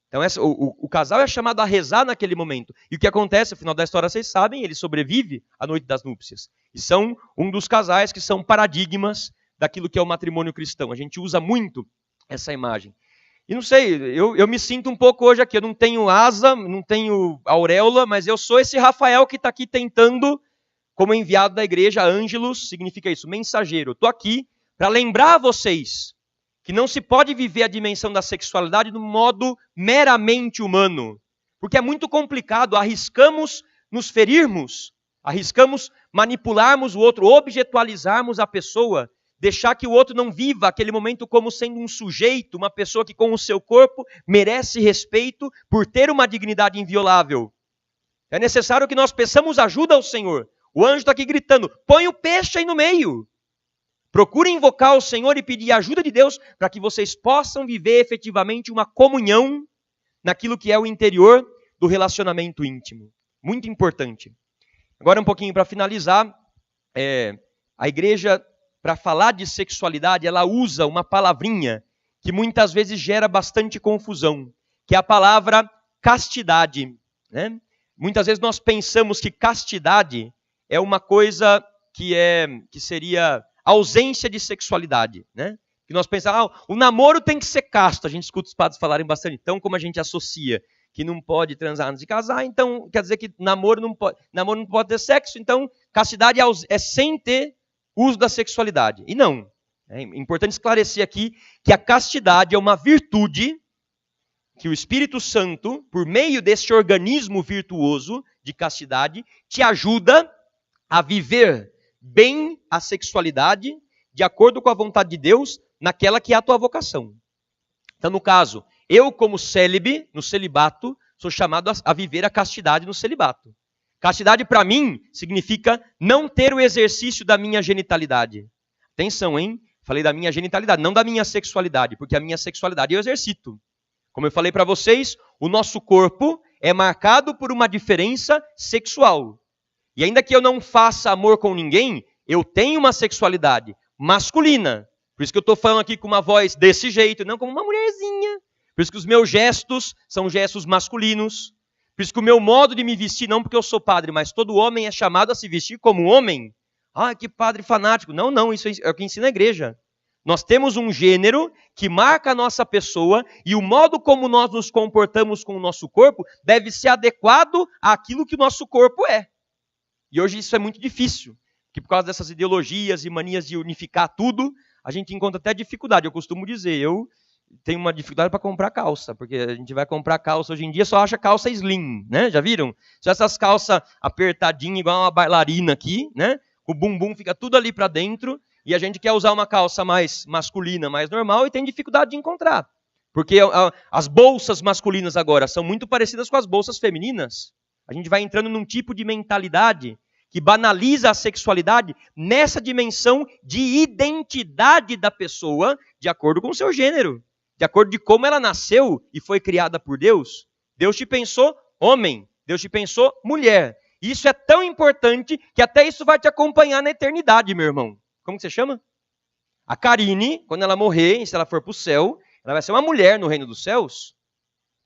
Então o casal é chamado a rezar naquele momento. E o que acontece, no final da história, vocês sabem, ele sobrevive à noite das núpcias. E são um dos casais que são paradigmas daquilo que é o matrimônio cristão. A gente usa muito essa imagem. E não sei, eu me sinto um pouco hoje aqui, eu não tenho asa, não tenho auréola, mas eu sou esse Rafael que está aqui tentando, como enviado da igreja, ângelos, significa isso, mensageiro. Eu estou aqui para lembrar a vocês que não se pode viver a dimensão da sexualidade de um modo meramente humano, porque é muito complicado, arriscamos nos ferirmos, arriscamos manipularmos o outro, objetualizarmos a pessoa, deixar que o outro não viva aquele momento como sendo um sujeito, uma pessoa que com o seu corpo merece respeito por ter uma dignidade inviolável. É necessário que nós peçamos ajuda ao Senhor. O anjo está aqui gritando, põe o peixe aí no meio. Procure invocar o Senhor e pedir a ajuda de Deus para que vocês possam viver efetivamente uma comunhão naquilo que é o interior do relacionamento íntimo. Muito importante. Agora um pouquinho para finalizar, a igreja... Para falar de sexualidade, ela usa uma palavrinha que muitas vezes gera bastante confusão, que é a palavra castidade. Né? Muitas vezes nós pensamos que castidade é uma coisa que seria ausência de sexualidade. Né? Que nós pensamos, o namoro tem que ser casto. A gente escuta os padres falarem bastante. Então, como a gente associa que não pode transar antes de casar, então quer dizer que namoro não pode ter sexo, então castidade é sem ter uso da sexualidade. E não. É importante esclarecer aqui que a castidade é uma virtude que o Espírito Santo, por meio desse organismo virtuoso de castidade, te ajuda a viver bem a sexualidade de acordo com a vontade de Deus naquela que é a tua vocação. Então, no caso, eu como célibe, no celibato, sou chamado a viver a castidade no celibato. Castidade, para mim, significa não ter o exercício da minha genitalidade. Atenção, hein? Falei da minha genitalidade, não da minha sexualidade, porque a minha sexualidade eu exercito. Como eu falei para vocês, o nosso corpo é marcado por uma diferença sexual. E ainda que eu não faça amor com ninguém, eu tenho uma sexualidade masculina. Por isso que eu estou falando aqui com uma voz desse jeito, não como uma mulherzinha. Por isso que os meus gestos são gestos masculinos. Por isso que o meu modo de me vestir, não porque eu sou padre, mas todo homem é chamado a se vestir como homem. Ah, que padre fanático. Não, isso é o que ensina a igreja. Nós temos um gênero que marca a nossa pessoa e o modo como nós nos comportamos com o nosso corpo deve ser adequado àquilo que o nosso corpo é. E hoje isso é muito difícil, porque por causa dessas ideologias e manias de unificar tudo, a gente encontra até dificuldade. Eu costumo dizer, eu tenho uma dificuldade para comprar calça, porque a gente vai comprar calça hoje em dia, só acha calça slim, né? Já viram? Só essas calças apertadinhas, igual uma bailarina aqui, né? O bumbum fica tudo ali para dentro, e a gente quer usar uma calça mais masculina, mais normal, e tem dificuldade de encontrar. Porque as bolsas masculinas agora são muito parecidas com as bolsas femininas. A gente vai entrando num tipo de mentalidade que banaliza a sexualidade nessa dimensão de identidade da pessoa de acordo com o seu gênero, de acordo de como ela nasceu e foi criada por Deus. Deus te pensou homem, Deus te pensou mulher. Isso é tão importante que até isso vai te acompanhar na eternidade, meu irmão. Como que você chama? A Karine, quando ela morrer, se ela for para o céu, ela vai ser uma mulher no reino dos céus.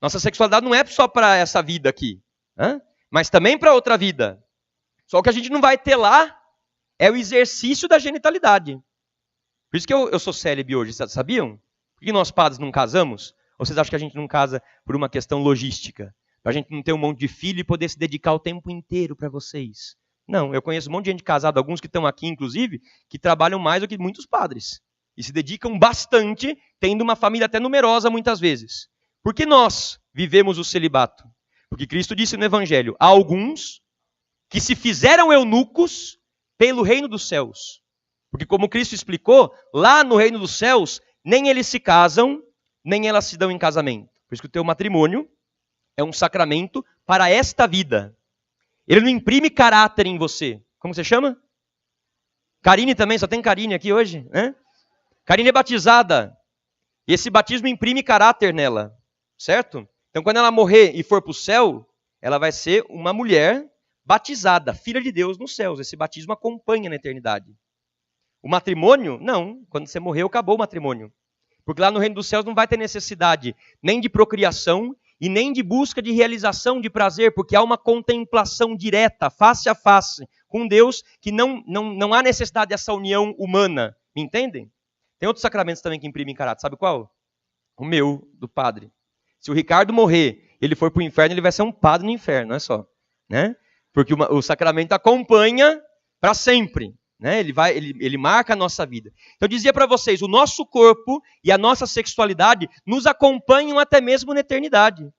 Nossa sexualidade não é só para essa vida aqui, mas também para outra vida. Só que a gente não vai ter lá é o exercício da genitalidade. Por isso que eu sou célibe hoje, sabiam? Por que nós padres não casamos? Ou vocês acham que a gente não casa por uma questão logística? Para a gente não ter um monte de filho e poder se dedicar o tempo inteiro para vocês. Não, eu conheço um monte de gente casada, alguns que estão aqui, inclusive, que trabalham mais do que muitos padres. E se dedicam bastante, tendo uma família até numerosa muitas vezes. Por que nós vivemos o celibato? Porque Cristo disse no Evangelho, há alguns que se fizeram eunucos pelo reino dos céus. Porque como Cristo explicou, lá no reino dos céus, nem eles se casam, nem elas se dão em casamento. Por isso que o teu matrimônio é um sacramento para esta vida. Ele não imprime caráter em você. Como você chama? Karine também, só tem Karine aqui hoje, né? Karine é batizada. E esse batismo imprime caráter nela, certo? Então quando ela morrer e for para o céu, ela vai ser uma mulher batizada, filha de Deus nos céus. Esse batismo acompanha na eternidade. O matrimônio, não. Quando você morreu, acabou o matrimônio. Porque lá no reino dos céus não vai ter necessidade nem de procriação e nem de busca de realização de prazer, porque há uma contemplação direta, face a face, com Deus, que não há necessidade dessa união humana. Me entendem? Tem outros sacramentos também que imprimem caráter. Sabe qual? O meu, do padre. Se o Ricardo morrer, ele for para o inferno, ele vai ser um padre no inferno, não é só, né? Porque o sacramento acompanha para sempre, né? Ele marca a nossa vida. Então eu dizia para vocês, o nosso corpo e a nossa sexualidade nos acompanham até mesmo na eternidade.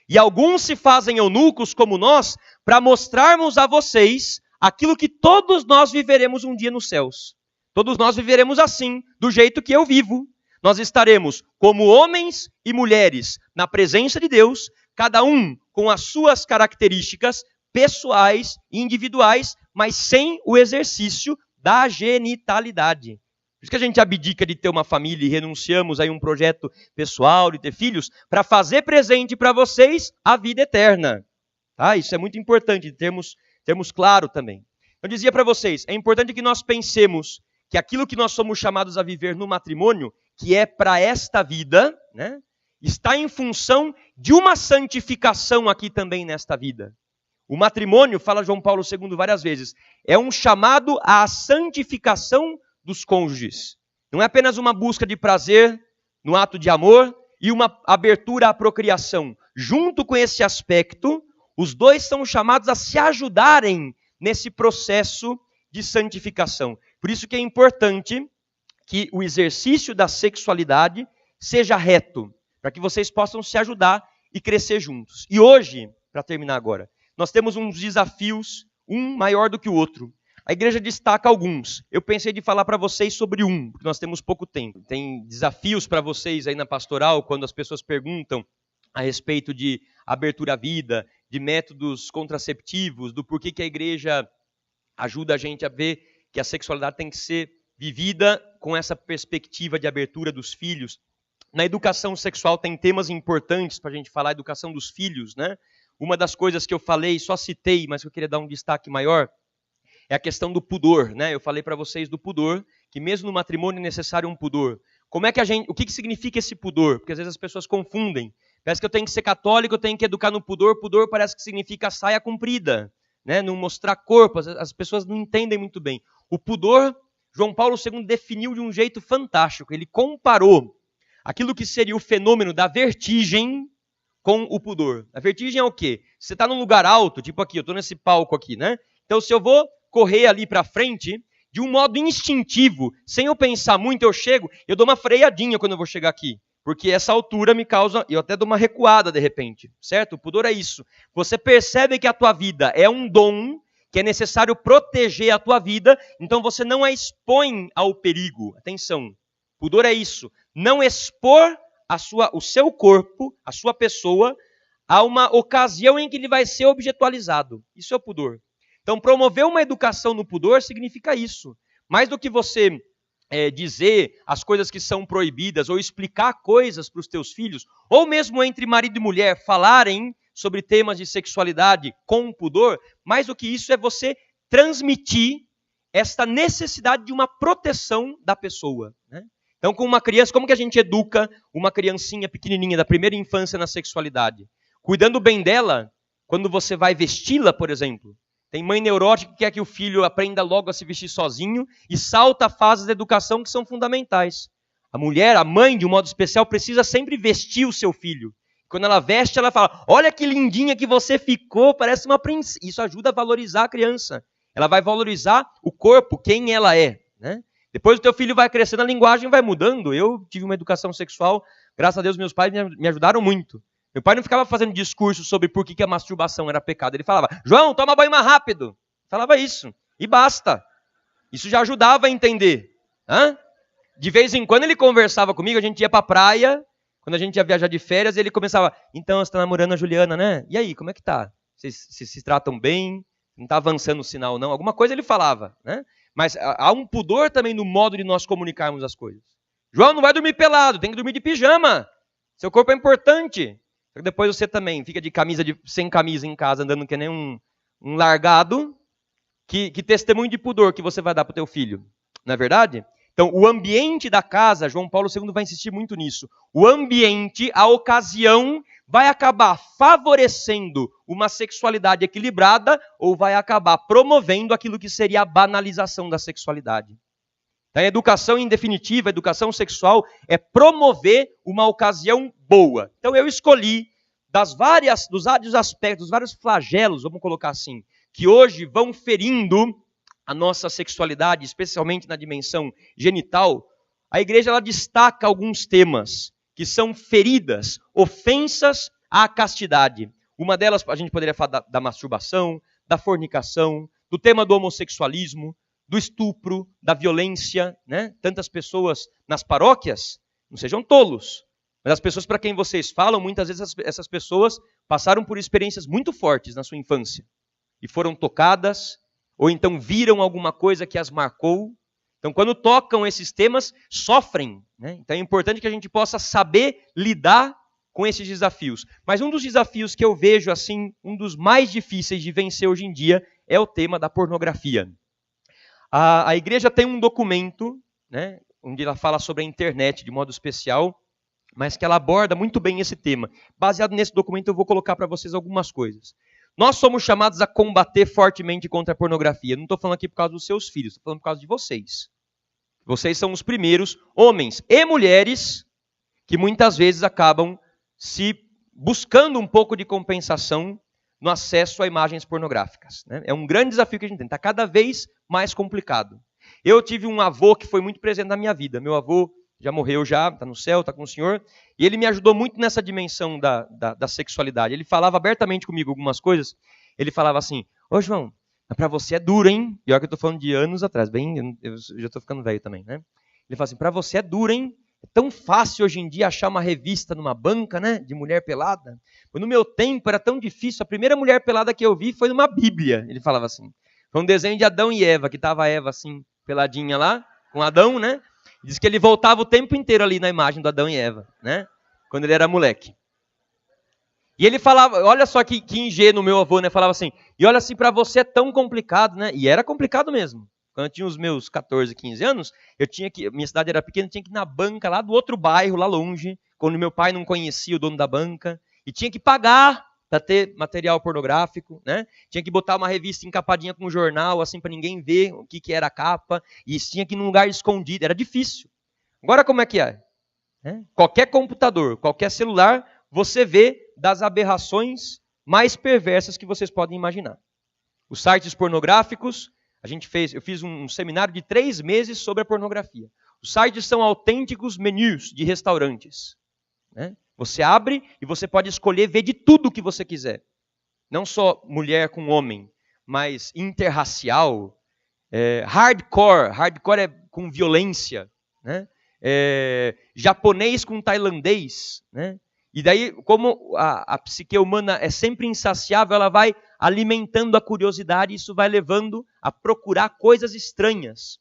E alguns se fazem eunucos como nós para mostrarmos a vocês aquilo que todos nós viveremos um dia nos céus. Todos nós viveremos assim, do jeito que eu vivo. Nós estaremos como homens e mulheres na presença de Deus, cada um com as suas características pessoais e individuais, mas sem o exercício da genitalidade. Por isso que a gente abdica de ter uma família e renunciamos a um projeto pessoal, de ter filhos, para fazer presente para vocês a vida eterna. Tá? Isso é muito importante, termos claro também. Eu dizia para vocês, é importante que nós pensemos que aquilo que nós somos chamados a viver no matrimônio, que é para esta vida, né, está em função de uma santificação aqui também nesta vida. O matrimônio, fala João Paulo II várias vezes, é um chamado à santificação dos cônjuges. Não é apenas uma busca de prazer no ato de amor e uma abertura à procriação. Junto com esse aspecto, os dois são chamados a se ajudarem nesse processo de santificação. Por isso que é importante que o exercício da sexualidade seja reto, para que vocês possam se ajudar e crescer juntos. E hoje, para terminar agora, nós temos uns desafios, um maior do que o outro. A igreja destaca alguns. Eu pensei de falar para vocês sobre um, porque nós temos pouco tempo. Tem desafios para vocês aí na pastoral, quando as pessoas perguntam a respeito de abertura à vida, de métodos contraceptivos, do porquê que a igreja ajuda a gente a ver que a sexualidade tem que ser vivida com essa perspectiva de abertura dos filhos. Na educação sexual tem temas importantes para a gente falar, a educação dos filhos, né? Uma das coisas que eu falei, só citei, mas que eu queria dar um destaque maior, é a questão do pudor, né? Eu falei para vocês do pudor, que mesmo no matrimônio é necessário um pudor. O que significa esse pudor? Porque às vezes as pessoas confundem. Parece que eu tenho que ser católico, eu tenho que educar no pudor. Pudor parece que significa saia comprida, né? Não mostrar corpo. As pessoas não entendem muito bem. O pudor, João Paulo II definiu de um jeito fantástico. Ele comparou aquilo que seria o fenômeno da vertigem com o pudor. A vertigem é o quê? Você está num lugar alto, tipo aqui, eu estou nesse palco aqui, né? Então, se eu vou correr ali para frente, de um modo instintivo, sem eu pensar muito, eu chego, eu dou uma freadinha quando eu vou chegar aqui. Porque essa altura me causa, eu até dou uma recuada de repente, certo? O pudor é isso. Você percebe que a tua vida é um dom, que é necessário proteger a tua vida, então você não a expõe ao perigo. Atenção, pudor é isso. Não expor o seu corpo, a sua pessoa, a uma ocasião em que ele vai ser objetualizado. Isso é o pudor. Então, promover uma educação no pudor significa isso. Mais do que você dizer as coisas que são proibidas, ou explicar coisas para os teus filhos, ou mesmo entre marido e mulher falarem sobre temas de sexualidade com pudor, mais do que isso é você transmitir esta necessidade de uma proteção da pessoa, né? Então, com uma criança, como que a gente educa uma criancinha pequenininha da primeira infância na sexualidade? Cuidando bem dela, quando você vai vesti-la, por exemplo. Tem mãe neurótica que quer que o filho aprenda logo a se vestir sozinho e salta fases da educação que são fundamentais. A mulher, a mãe, de um modo especial, precisa sempre vestir o seu filho. Quando ela veste, ela fala, olha que lindinha que você ficou, parece uma princesa. Isso ajuda a valorizar a criança. Ela vai valorizar o corpo, quem ela é, né? Depois o teu filho vai crescendo, a linguagem vai mudando. Eu tive uma educação sexual, graças a Deus meus pais me ajudaram muito. Meu pai não ficava fazendo discurso sobre por que a masturbação era pecado. Ele falava, João, toma banho mais rápido. Falava isso. E basta. Isso já ajudava a entender. De vez em quando ele conversava comigo, a gente ia pra praia, quando a gente ia viajar de férias, ele começava, então você tá namorando a Juliana, né? E aí, como é que tá? Vocês se tratam bem? Não tá avançando o sinal, não? Alguma coisa ele falava, né? Mas há um pudor também no modo de nós comunicarmos as coisas. João, não vai dormir pelado, tem que dormir de pijama. Seu corpo é importante. Depois você também fica sem camisa em casa, andando que nem um largado. Que testemunho de pudor que você vai dar para o teu filho, não é verdade? Então, o ambiente da casa, João Paulo II vai insistir muito nisso. O ambiente, a ocasião, vai acabar favorecendo uma sexualidade equilibrada ou vai acabar promovendo aquilo que seria a banalização da sexualidade. Então, a educação, em definitiva, a educação sexual é promover uma ocasião boa. Então, eu escolhi dos vários aspectos, dos vários flagelos, vamos colocar assim, que hoje vão ferindo a nossa sexualidade, especialmente na dimensão genital. A igreja ela destaca alguns temas que são feridas, ofensas à castidade. Uma delas, a gente poderia falar da masturbação, da fornicação, do tema do homossexualismo, do estupro, da violência, né? Tantas pessoas nas paróquias, não sejam tolos, mas as pessoas para quem vocês falam, muitas vezes essas pessoas passaram por experiências muito fortes na sua infância e foram tocadas, ou então viram alguma coisa que as marcou. Então, quando tocam esses temas, sofrem, né? Então, é importante que a gente possa saber lidar com esses desafios. Mas um dos desafios que eu vejo, assim, um dos mais difíceis de vencer hoje em dia, é o tema da pornografia. A igreja tem um documento, né, onde ela fala sobre a internet de modo especial, mas que ela aborda muito bem esse tema. Baseado nesse documento, eu vou colocar para vocês algumas coisas. Nós somos chamados a combater fortemente contra a pornografia. Não estou falando aqui por causa dos seus filhos, estou falando por causa de vocês. Vocês são os primeiros, homens e mulheres, que muitas vezes acabam se buscando um pouco de compensação no acesso a imagens pornográficas, né? É um grande desafio que a gente tem, está cada vez mais complicado. Eu tive um avô que foi muito presente na minha vida. Meu avô já morreu, está no céu, está com o Senhor, e ele me ajudou muito nessa dimensão da sexualidade. Ele falava abertamente comigo algumas coisas. Ele falava assim, ô João, para você é duro, hein? E olha que eu estou falando de anos atrás, eu já estou ficando velho também, né? Ele fala assim, para você é duro, hein? É tão fácil hoje em dia achar uma revista numa banca, né, de mulher pelada. No meu tempo era tão difícil, a primeira mulher pelada que eu vi foi numa Bíblia, ele falava assim. Foi um desenho de Adão e Eva, que estava a Eva assim, peladinha lá, com Adão, né? Diz que ele voltava o tempo inteiro ali na imagem do Adão e Eva, né? Quando ele era moleque. E ele falava, olha só que ingênuo meu avô, né? Falava assim, e olha assim, para você é tão complicado, né? E era complicado mesmo. Quando eu tinha os meus 14, 15 anos, minha cidade era pequena, eu tinha que ir na banca lá do outro bairro, lá longe, quando meu pai não conhecia o dono da banca, e tinha que pagar para ter material pornográfico, né? Tinha que botar uma revista encapadinha com um jornal, assim, para ninguém ver o que era a capa, e tinha que ir num lugar escondido, era difícil. Agora como é que é? Qualquer computador, qualquer celular, você vê das aberrações mais perversas que vocês podem imaginar. Os sites pornográficos, eu fiz um seminário de 3 meses sobre a pornografia. Os sites são autênticos menus de restaurantes, né? Você abre e você pode escolher ver de tudo o que você quiser. Não só mulher com homem, mas interracial, hardcore é com violência, né? Japonês com tailandês, né? E daí, como a psique humana é sempre insaciável, ela vai alimentando a curiosidade e isso vai levando a procurar coisas estranhas,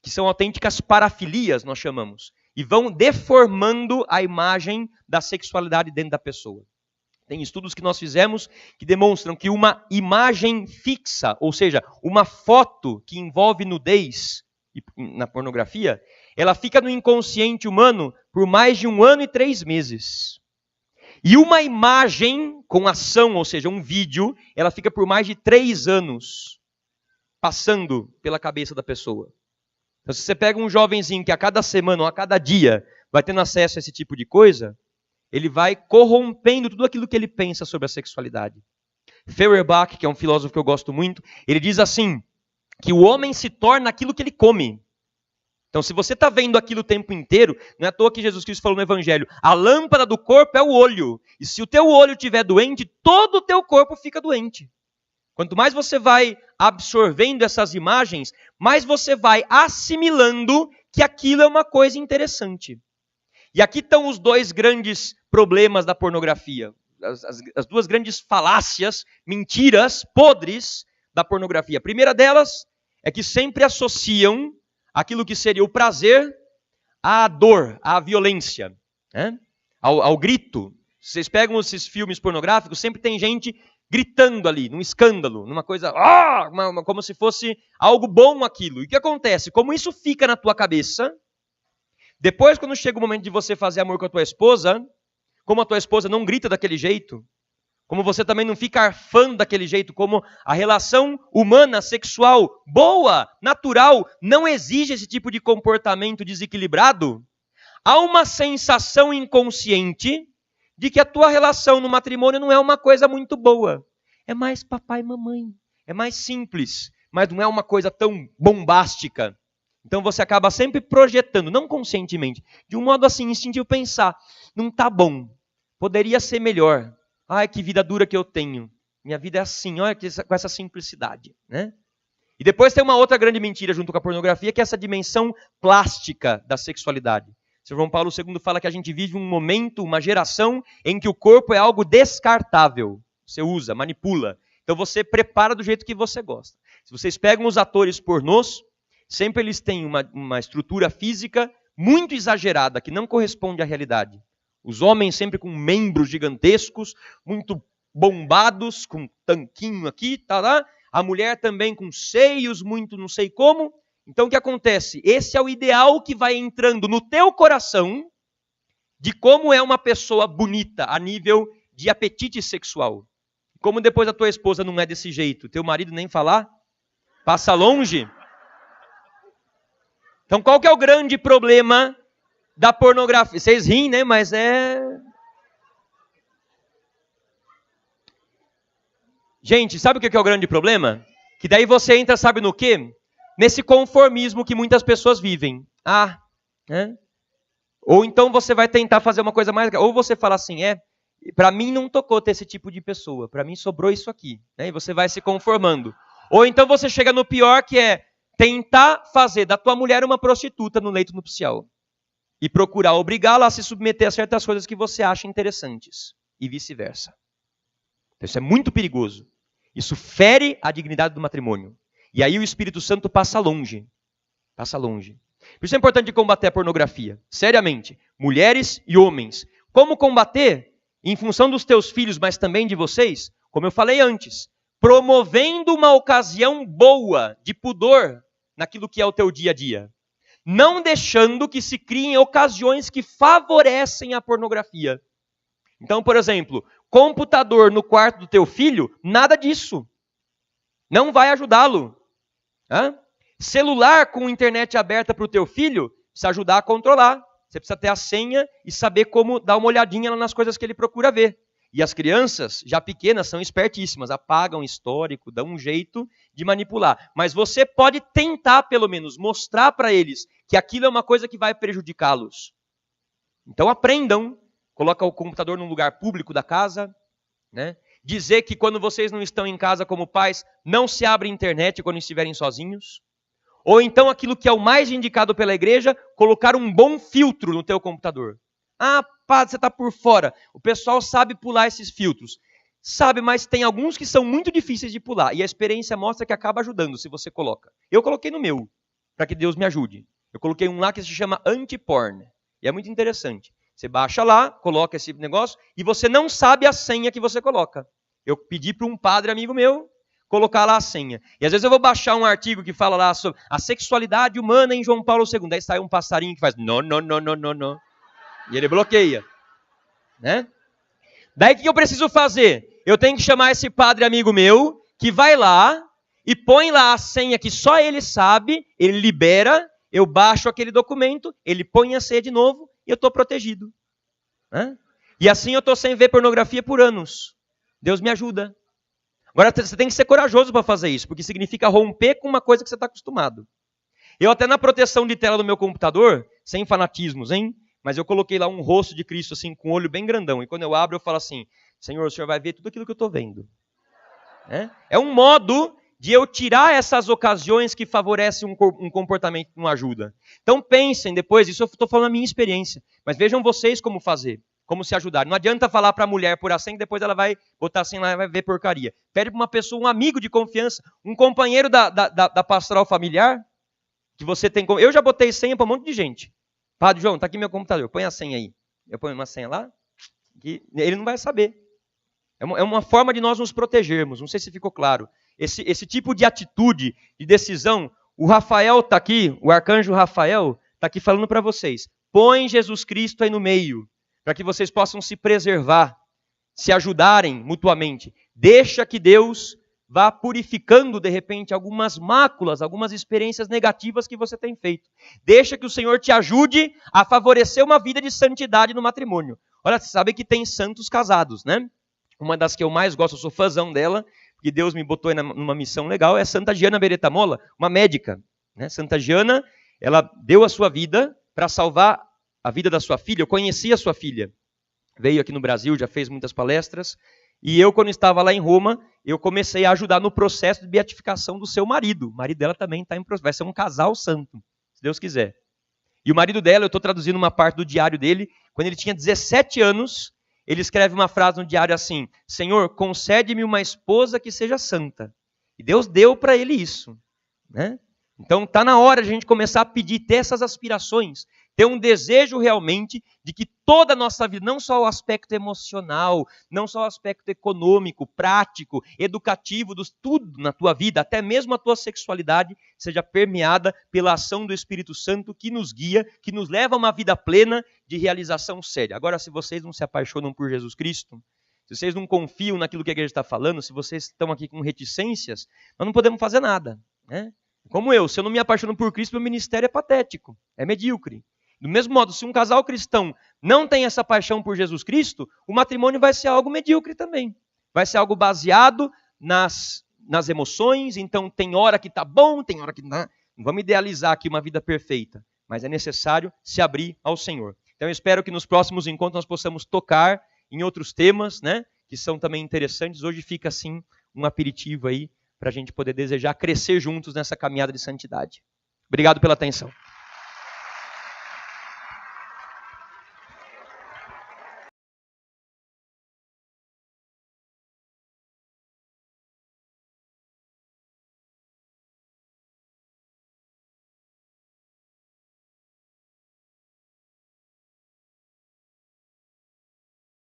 que são autênticas parafilias, nós chamamos, e vão deformando a imagem da sexualidade dentro da pessoa. Tem estudos que nós fizemos que demonstram que uma imagem fixa, ou seja, uma foto que envolve nudez na pornografia, ela fica no inconsciente humano por mais de 1 ano e 3 meses. E uma imagem com ação, ou seja, um vídeo, ela fica por mais de 3 anos passando pela cabeça da pessoa. Então, se você pega um jovenzinho que a cada semana ou a cada dia vai tendo acesso a esse tipo de coisa, ele vai corrompendo tudo aquilo que ele pensa sobre a sexualidade. Feuerbach, que é um filósofo que eu gosto muito, ele diz assim, que o homem se torna aquilo que ele come. Então, se você está vendo aquilo o tempo inteiro, não é à toa que Jesus Cristo falou no Evangelho, a lâmpada do corpo é o olho. E se o teu olho estiver doente, todo o teu corpo fica doente. Quanto mais você vai absorvendo essas imagens, mais você vai assimilando que aquilo é uma coisa interessante. E aqui estão os 2 grandes problemas da pornografia. As 2 grandes falácias, mentiras, podres da pornografia. A primeira delas é que sempre associam aquilo que seria o prazer à dor, à violência, né? ao grito. Vocês pegam esses filmes pornográficos, sempre tem gente gritando ali, num escândalo, numa coisa, como se fosse algo bom aquilo. E o que acontece? Como isso fica na tua cabeça, depois quando chega o momento de você fazer amor com a tua esposa, como a tua esposa não grita daquele jeito, como você também não fica arfando daquele jeito, como a relação humana, sexual, boa, natural, não exige esse tipo de comportamento desequilibrado, há uma sensação inconsciente de que a tua relação no matrimônio não é uma coisa muito boa. É mais papai e mamãe. É mais simples, mas não é uma coisa tão bombástica. Então você acaba sempre projetando, não conscientemente, de um modo assim, instintivo, pensar, não está bom, poderia ser melhor. Ai, que vida dura que eu tenho. Minha vida é assim, olha com essa simplicidade, né? E depois tem uma outra grande mentira junto com a pornografia, que é essa dimensão plástica da sexualidade. São João Paulo II fala que a gente vive um momento, uma geração, em que o corpo é algo descartável. Você usa, manipula. Então você prepara do jeito que você gosta. Se vocês pegam os atores pornôs, sempre eles têm uma estrutura física muito exagerada, que não corresponde à realidade. Os homens sempre com membros gigantescos, muito bombados, com tanquinho aqui, tá lá. A mulher também com seios muito não sei como. Então o que acontece? Esse é o ideal que vai entrando no teu coração de como é uma pessoa bonita a nível de apetite sexual. Como depois a tua esposa não é desse jeito, teu marido nem falar, passa longe. Então qual que é o grande problema da pornografia? Vocês riem, né? Mas é... Gente, sabe o que é o grande problema? Que daí você entra, sabe no quê? Nesse conformismo que muitas pessoas vivem. Né? Ou então você vai tentar fazer uma coisa mais... Ou você fala assim, para mim não tocou ter esse tipo de pessoa. Para mim sobrou isso aqui. Né? E você vai se conformando. Ou então você chega no pior, que é tentar fazer da tua mulher uma prostituta no leito nupcial. E procurar obrigá-la a se submeter a certas coisas que você acha interessantes. E vice-versa. Então, isso é muito perigoso. Isso fere a dignidade do matrimônio. E aí o Espírito Santo passa longe. Passa longe. Por isso é importante combater a pornografia. Seriamente. Mulheres e homens. Como combater? Em função dos teus filhos, mas também de vocês. Como eu falei antes. Promovendo uma ocasião boa de pudor naquilo que é o teu dia a dia. Não deixando que se criem ocasiões que favorecem a pornografia. Então, por exemplo, computador no quarto do teu filho, nada disso. Não vai ajudá-lo. Celular com internet aberta para o teu filho, precisa ajudar a controlar. Você precisa ter a senha e saber como dar uma olhadinha nas coisas que ele procura ver. E as crianças, já pequenas, são espertíssimas, apagam histórico, dão um jeito de manipular. Mas você pode tentar, pelo menos, mostrar para eles que aquilo é uma coisa que vai prejudicá-los. Então aprendam, coloca o computador num lugar público da casa, né? Dizer que quando vocês não estão em casa como pais, não se abre internet quando estiverem sozinhos. Ou então aquilo que é o mais indicado pela igreja, colocar um bom filtro no teu computador. Ah, padre, você está por fora. O pessoal sabe pular esses filtros. Sabe, mas tem alguns que são muito difíceis de pular. E a experiência mostra que acaba ajudando se você coloca. Eu coloquei no meu, para que Deus me ajude. Eu coloquei um lá que se chama anti-porn. E é muito interessante. Você baixa lá, coloca esse negócio, e você não sabe a senha que você coloca. Eu pedi para um padre amigo meu colocar lá a senha. E às vezes eu vou baixar um artigo que fala lá sobre a sexualidade humana em João Paulo II. Aí sai um passarinho que faz não. E ele bloqueia. Né? Daí o que eu preciso fazer? Eu tenho que chamar esse padre amigo meu, que vai lá e põe lá a senha que só ele sabe, ele libera, eu baixo aquele documento, ele põe a senha de novo e eu estou protegido. Né? E assim eu estou sem ver pornografia por anos. Deus me ajuda. Agora você tem que ser corajoso para fazer isso, porque significa romper com uma coisa que você está acostumado. Eu até na proteção de tela do meu computador, sem fanatismos, hein? Mas eu coloquei lá um rosto de Cristo assim, com o olho bem grandão. E quando eu abro, eu falo assim, Senhor, o Senhor vai ver tudo aquilo que eu estou vendo. É um modo de eu tirar essas ocasiões que favorecem um comportamento que não ajuda. Então pensem depois, isso eu estou falando a minha experiência. Mas vejam vocês como fazer. Como se ajudar. Não adianta falar para a mulher por assim, que depois ela vai botar assim lá e vai ver porcaria. Pede para uma pessoa, um amigo de confiança, um companheiro da pastoral familiar, que você tem. Eu já botei senha para um monte de gente. Padre João, está aqui meu computador, põe a senha aí. Eu ponho uma senha lá, que ele não vai saber. É uma forma de nós nos protegermos, não sei se ficou claro. Esse tipo de atitude, de decisão, o Rafael está aqui, o arcanjo Rafael está aqui falando para vocês. Põe Jesus Cristo aí no meio, para que vocês possam se preservar, se ajudarem mutuamente. Deixa que Deus vá purificando, de repente, algumas máculas, algumas experiências negativas que você tem feito. Deixa que o Senhor te ajude a favorecer uma vida de santidade no matrimônio. Olha, você sabe que tem santos casados, né? Uma das que eu mais gosto, eu sou fãzão dela, porque Deus me botou numa missão legal, é Santa Giana Beretta-Molla, uma médica. Né? Santa Giana, ela deu a sua vida para salvar a vida da sua filha. Eu conheci a sua filha. Veio aqui no Brasil, já fez muitas palestras. E eu, quando estava lá em Roma, eu comecei a ajudar no processo de beatificação do seu marido. O marido dela também está em processo. Vai ser um casal santo, se Deus quiser. E o marido dela, eu estou traduzindo uma parte do diário dele, quando ele tinha 17 anos, ele escreve uma frase no diário assim, Senhor, concede-me uma esposa que seja santa. E Deus deu para ele isso. Né? Então está na hora de a gente começar a pedir, ter essas aspirações, ter um desejo realmente de que toda a nossa vida, não só o aspecto emocional, não só o aspecto econômico, prático, educativo, tudo na tua vida, até mesmo a tua sexualidade, seja permeada pela ação do Espírito Santo que nos guia, que nos leva a uma vida plena de realização séria. Agora, se vocês não se apaixonam por Jesus Cristo, se vocês não confiam naquilo que a igreja está falando, se vocês estão aqui com reticências, nós não podemos fazer nada. Né? Como eu, se eu não me apaixono por Cristo, meu ministério é patético, é medíocre. Do mesmo modo, se um casal cristão não tem essa paixão por Jesus Cristo, o matrimônio vai ser algo medíocre também. Vai ser algo baseado nas emoções, então tem hora que está bom, tem hora que não. Não vamos idealizar aqui uma vida perfeita, mas é necessário se abrir ao Senhor. Então eu espero que nos próximos encontros nós possamos tocar em outros temas, né, que são também interessantes. Hoje fica assim um aperitivo aí para a gente poder desejar crescer juntos nessa caminhada de santidade. Obrigado pela atenção.